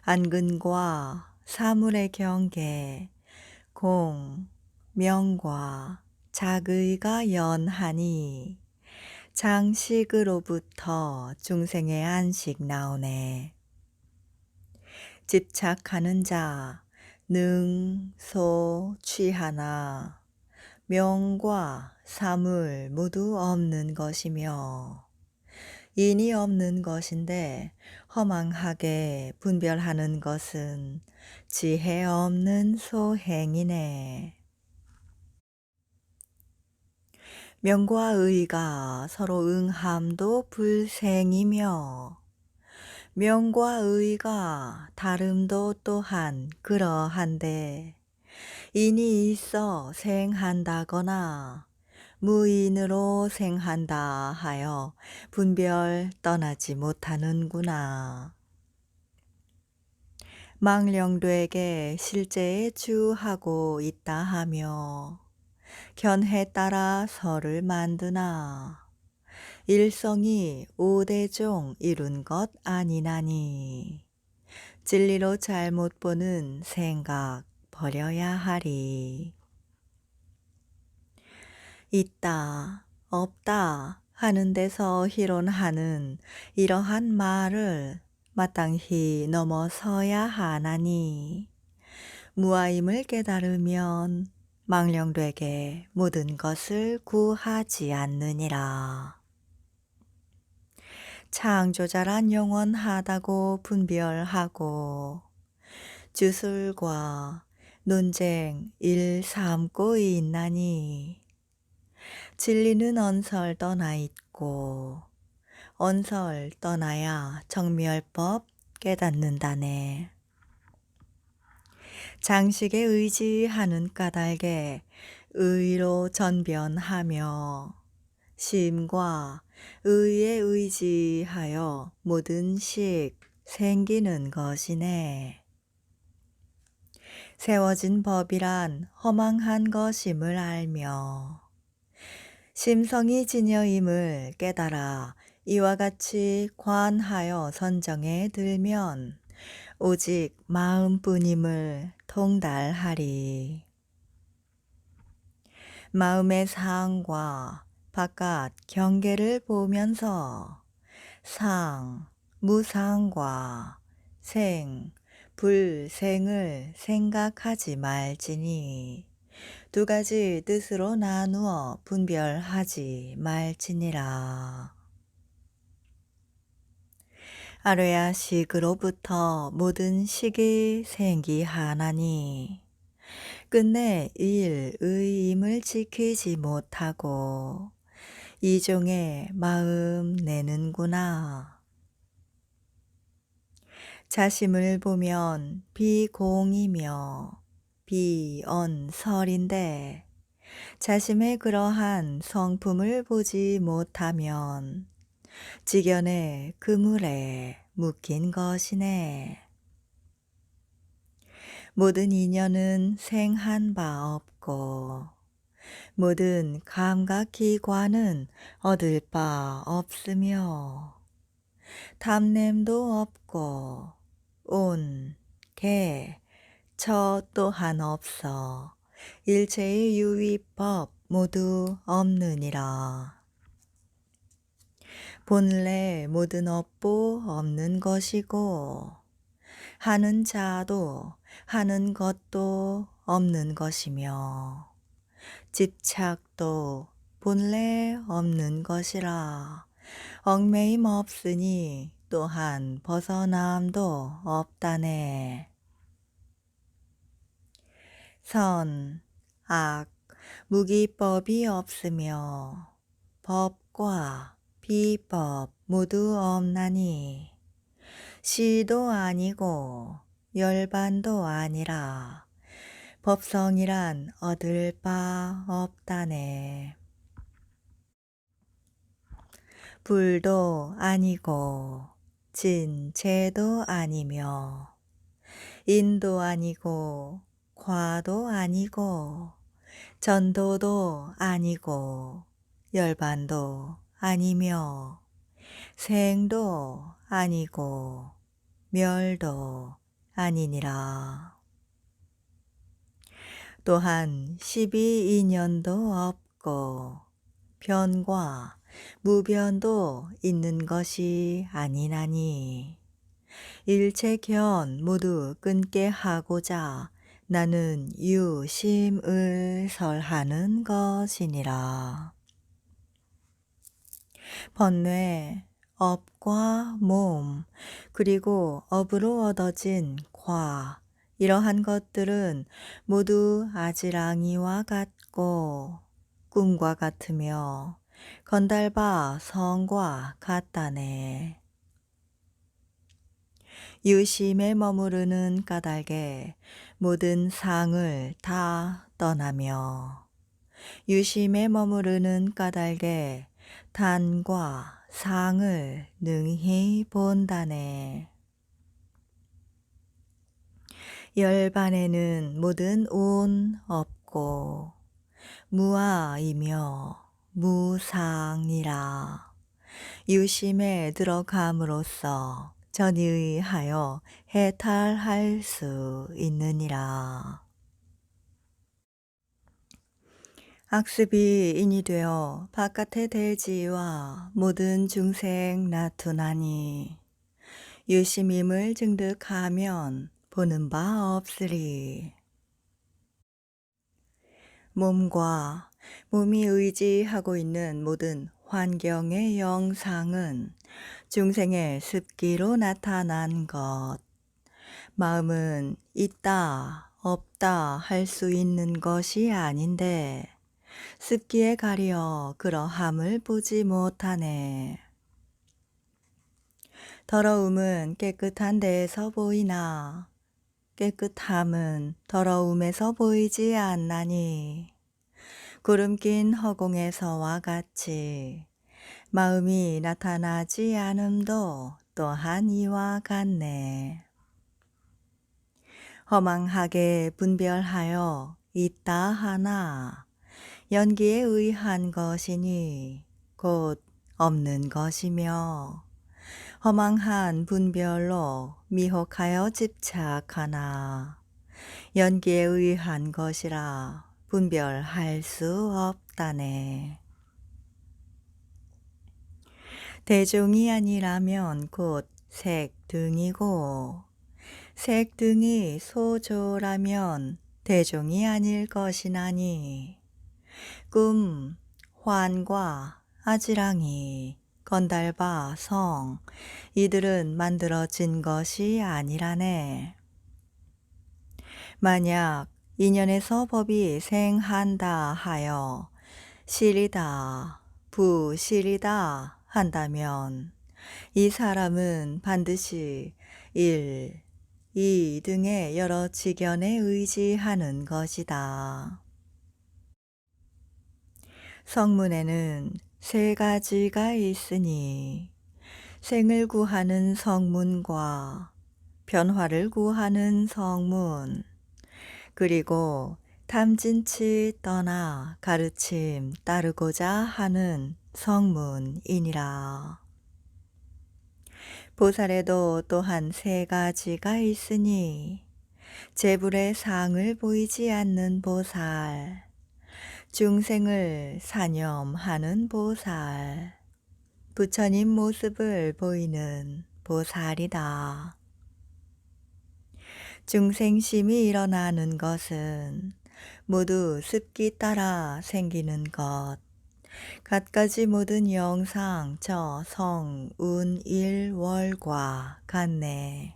안근과 사물의 경계, 공, 명과 작의가 연하니 장식으로부터 중생의 안식 나오네. 집착하는 자, 능, 소, 취하나 명과 사물 모두 없는 것이며 인이 없는 것인데 허망하게 분별하는 것은 지혜 없는 소행이네. 명과 의가 서로 응함도 불생이며 명과 의가 다름도 또한 그러한데 인이 있어 생한다거나 무인으로 생한다 하여 분별 떠나지 못하는구나. 망령되게 실제에 주하고 있다 하며 견해 따라 설을 만드나 일성이 오대종 이룬 것 아니나니 진리로 잘못 보는 생각 버려야 하리. 있다, 없다 하는 데서 희론하는 이러한 말을 마땅히 넘어서야 하나니 무아임을 깨달으면 망령되게 모든 것을 구하지 않느니라. 창조자란 영원하다고 분별하고 주술과 논쟁 일 삼고 있나니 진리는 언설 떠나 있고 언설 떠나야 정멸법 깨닫는다네. 장식에 의지하는 까닭에 의로 전변하며 심과 의에 의지하여 모든 식 생기는 것이네. 세워진 법이란 허망한 것임을 알며 심성이 진여임을 깨달아 이와 같이 관하여 선정에 들면 오직 마음뿐임을 통달하리. 마음의 상과 바깥 경계를 보면서 상, 무상과 생, 불생을 생각하지 말지니 두 가지 뜻으로 나누어 분별하지 말지니라. 아뢰야 식으로부터 모든 식이 생기하나니 끝내 일의임을 지키지 못하고 이종의 마음 내는구나. 자심을 보면 비공이며 비언설인데 자심의 그러한 성품을 보지 못하면 지견의 그물에 묶인 것이네. 모든 인연은 생한 바 없고 모든 감각기관은 얻을 바 없으며 탐냄도 없고 온, 개, 처 또한 없어 일체의 유의법 모두 없느니라. 본래 모든 업보 없는 것이고 하는 자도 하는 것도 없는 것이며 집착도 본래 없는 것이라 얽매임 없으니 또한 벗어남도 없다네. 선, 악, 무기법이 없으며 법과 비법 모두 없나니 시도 아니고 열반도 아니라 법성이란 얻을 바 없다네. 불도 아니고 진죄도 아니며 인도 아니고 과도 아니고 전도도 아니고 열반도 아니며 생도 아니고 멸도 아니니라. 또한 12인연도 없고 변과 무변도 있는 것이 아니나니 일체견 모두 끊게 하고자 나는 유심을 설하는 것이니라. 번뇌, 업과 몸, 그리고 업으로 얻어진 과, 이러한 것들은 모두 아지랑이와 같고 꿈과 같으며 건달바 성과 같다네. 유심에 머무르는 까닭에 모든 상을 다 떠나며 유심에 머무르는 까닭에 단과 상을 능히 본다네. 열반에는 모든 온 없고 무아이며 무상이라. 유심에 들어감으로써 전의하여 해탈할 수 있느니라. 악습이 인이 되어 바깥의 대지와 모든 중생 나투나니 유심임을 증득하면 보는 바 없으리. 몸과 몸이 의지하고 있는 모든 환경의 영상은 중생의 습기로 나타난 것. 마음은 있다, 없다 할 수 있는 것이 아닌데 습기에 가려 그러함을 보지 못하네. 더러움은 깨끗한 데에서 보이나 깨끗함은 더러움에서 보이지 않나니 구름 낀 허공에서와 같이 마음이 나타나지 않음도 또한 이와 같네. 허망하게 분별하여 있다 하나 연기에 의한 것이니 곧 없는 것이며 허망한 분별로 미혹하여 집착하나 연기에 의한 것이라 분별할 수 없다네. 대종이 아니라면 곧 색등이고 색등이 소조라면 대종이 아닐 것이나니 꿈, 환과 아지랑이, 건달바, 성 이들은 만들어진 것이 아니라네. 만약 인연에서 법이 생한다 하여 실이다, 부실이다 한다면 이 사람은 반드시 1, 2 등의 여러 지견에 의지하는 것이다. 성문에는 세 가지가 있으니 생을 구하는 성문과 변화를 구하는 성문, 그리고 탐진치 떠나 가르침 따르고자 하는 성문이니라. 보살에도 또한 세 가지가 있으니 재불의 상을 보이지 않는 보살, 중생을 사념하는 보살, 부처님 모습을 보이는 보살이다. 중생심이 일어나는 것은 모두 습기 따라 생기는 것. 갖가지 모든 영상 저 성, 운, 일, 월과 같네.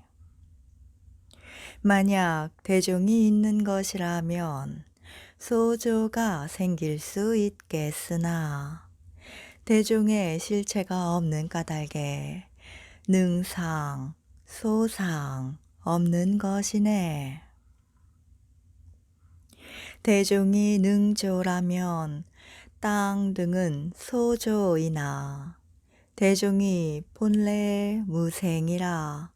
만약 대종이 있는 것이라면 소조가 생길 수 있겠으나 대종의 실체가 없는 까닭에 능상, 소상 없는 것이네. 대종이 능조라면 땅 등은 소조이나 대종이 본래 무생이라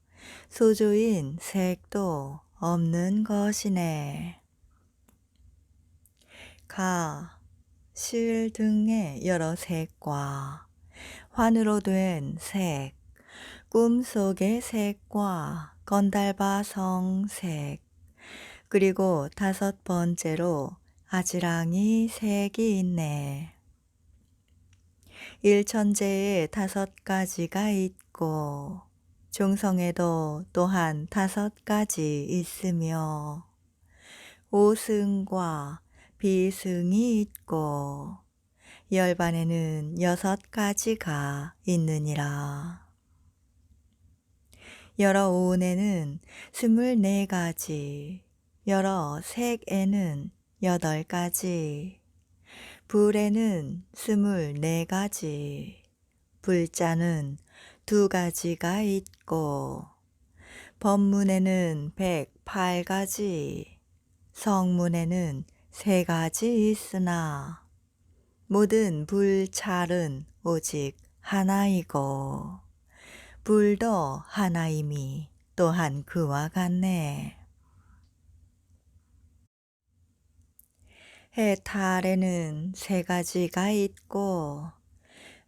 소조인 색도 없는 것이네. 가, 실 등의 여러 색과 환으로 된 색, 꿈속의 색과 건달바 성색, 그리고 다섯 번째로 아지랑이 색이 있네. 일천재에 5가지가 있고 중성에도 또한 5가지 있으며 오승과 비승이 있고 열반에는 6가지가 있느니라. 여러 온에는 24가지, 여러 색에는 8가지, 불에는 24가지, 불자는 2가지가 있고, 법문에는 108가지, 성문에는 3가지 있으나, 모든 불찰은 오직 하나이고, 불도 하나임이 또한 그와 같네. 해탈에는 3가지가 있고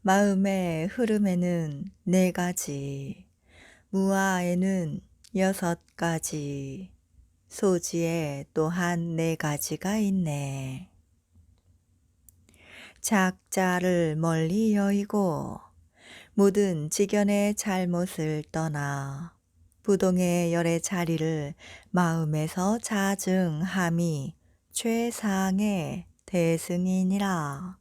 마음의 흐름에는 4가지, 무아에는 6가지, 소지에 또한 4가지가 있네. 작자를 멀리 여의고 모든 지견의 잘못을 떠나 부동의 열의 자리를 마음에서 자증함이 최상의 대승이니라.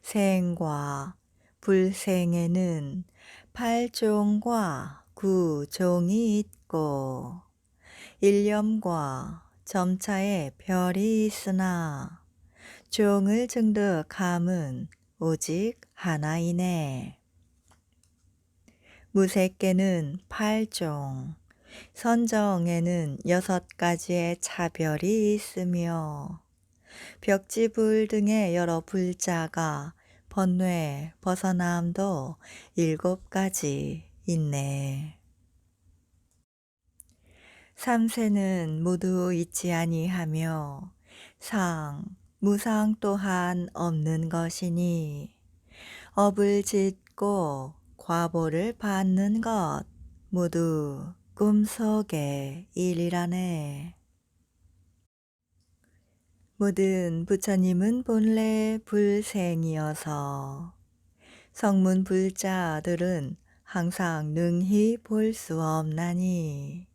생과 불생에는 8종과 9종이 있고 일념과 점차의 별이 있으나 종을 증득함은 오직 하나이네. 무색계는 8종, 선정에는 6가지의 차별이 있으며 벽지불 등의 여러 불자가 번뇌 벗어남도 7가지 있네. 삼세는 모두 있지 아니하며 상, 무상 또한 없는 것이니 업을 짓고 과보를 받는 것 모두 꿈속의 일이라네. 모든 부처님은 본래 불생이어서 성문 불자들은 항상 능히 볼 수 없나니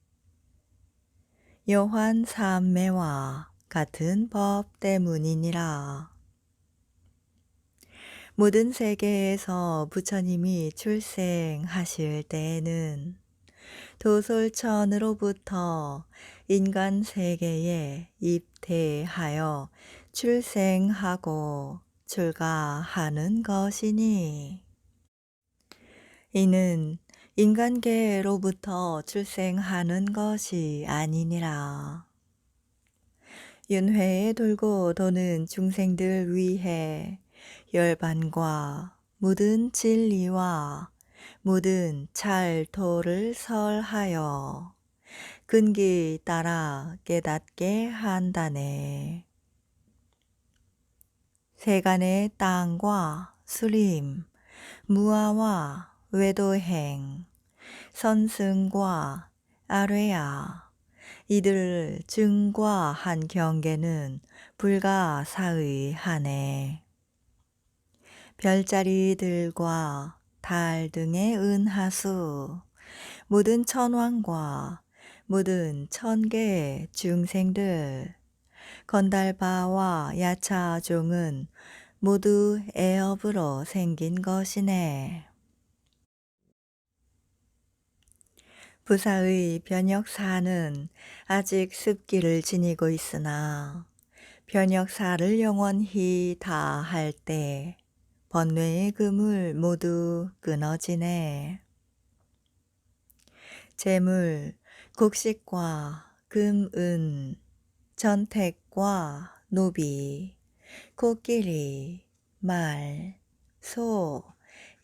여환 삼매와 같은 법 때문이니라. 모든 세계에서 부처님이 출생하실 때에는 도솔천으로부터 인간 세계에 입퇴하여 출생하고 출가하는 것이니 이는 인간계로부터 출생하는 것이 아니니라. 윤회에 돌고 도는 중생들 위해 열반과 모든 진리와 모든 찰토를 설하여 근기 따라 깨닫게 한다네. 세간의 땅과 수림, 무아와 외도행, 선승과 아뢰야 이들 증과한 경계는 불가사의하네. 별자리들과 달 등의 은하수, 모든 천왕과 모든 천계의 중생들, 건달바와 야차종은 모두 애업으로 생긴 것이네. 부사의 변혁사는 아직 습기를 지니고 있으나 변혁사를 영원히 다할 때 번뇌의 금을 모두 끊어지네. 재물, 곡식과 금, 은, 전택과 노비, 코끼리, 말, 소,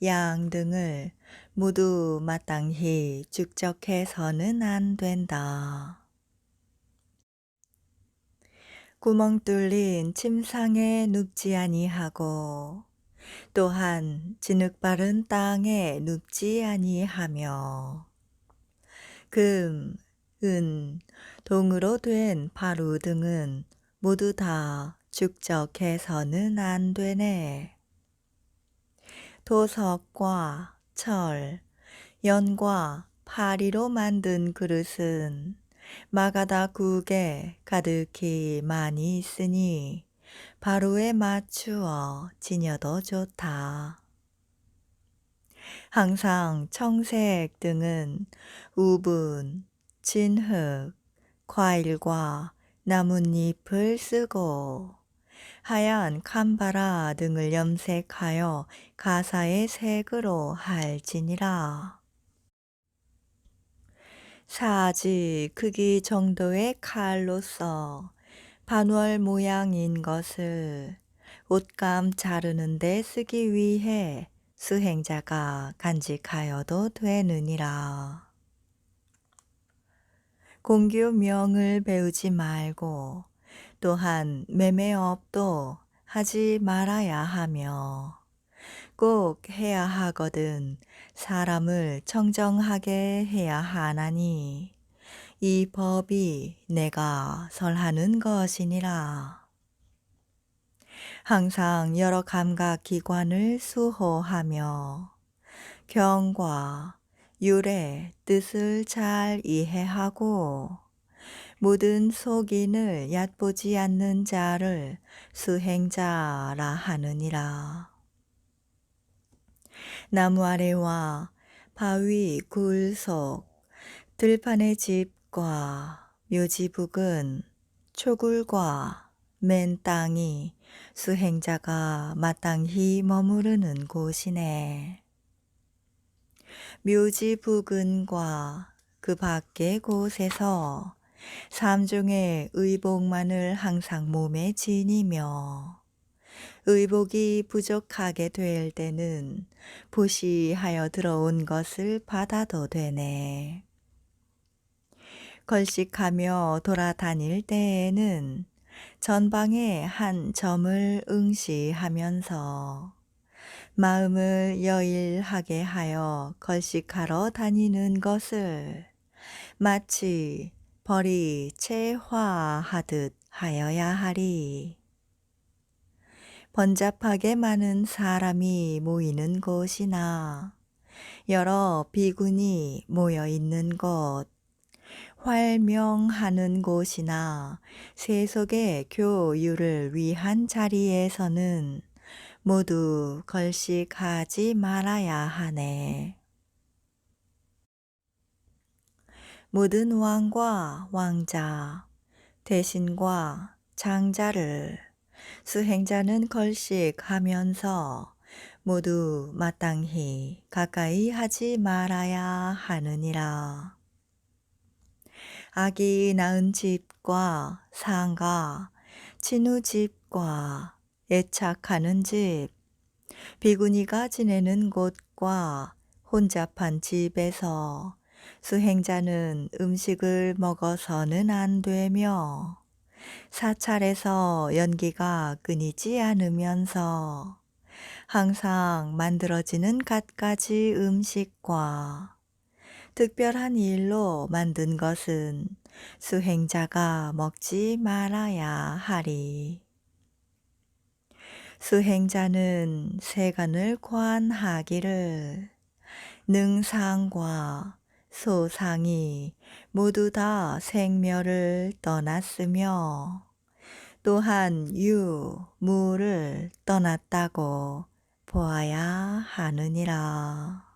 양 등을 모두 마땅히 축적해서는 안 된다. 구멍 뚫린 침상에 눕지 아니하고 또한 진흙 바른 땅에 눕지 아니하며 금, 은, 동으로 된 바루 등은 모두 다 축적해서는 안 되네. 도석과 철, 연과 파리로 만든 그릇은 마가다 국에 가득히 많이 있으니 바로에 맞추어 지녀도 좋다. 항상 청색 등은 우분, 진흙, 과일과 나뭇잎을 쓰고 하얀 캄바라 등을 염색하여 가사의 색으로 할지니라. 사지 크기 정도의 칼로써 반월 모양인 것을 옷감 자르는 데 쓰기 위해 수행자가 간직하여도 되느니라. 공규명을 배우지 말고 또한 매매업도 하지 말아야 하며 꼭 해야 하거든 사람을 청정하게 해야 하나니 이 법이 내가 설하는 것이니라. 항상 여러 감각 기관을 수호하며 경과 율의 뜻을 잘 이해하고 모든 속인을 얕보지 않는 자를 수행자라 하느니라. 나무 아래와 바위 굴 속 들판의 집과 묘지북은 초굴과 맨 땅이 수행자가 마땅히 머무르는 곳이네. 묘지 부근과 그 밖의 곳에서 삼종의 의복만을 항상 몸에 지니며 의복이 부족하게 될 때는 보시하여 들어온 것을 받아도 되네. 걸식하며 돌아다닐 때에는 전방의 한 점을 응시하면서 마음을 여일하게 하여 걸식하러 다니는 것을 마치 벌이 채화하듯 하여야 하리. 번잡하게 많은 사람이 모이는 곳이나 여러 비군이 모여 있는 곳, 활명하는 곳이나 세속의 교유를 위한 자리에서는 모두 걸식하지 말아야 하네. 모든 왕과 왕자, 대신과 장자를 수행자는 걸식하면서 모두 마땅히 가까이 하지 말아야 하느니라. 아기 낳은 집과 상가, 친후 집과 애착하는 집, 비구니가 지내는 곳과 혼잡한 집에서 수행자는 음식을 먹어서는 안 되며 사찰에서 연기가 끊이지 않으면서 항상 만들어지는 갖가지 음식과 특별한 일로 만든 것은 수행자가 먹지 말아야 하리. 수행자는 세간을 관하기를 능상과 소상이 모두 다 생멸을 떠났으며 또한 유, 무를 떠났다고 보아야 하느니라.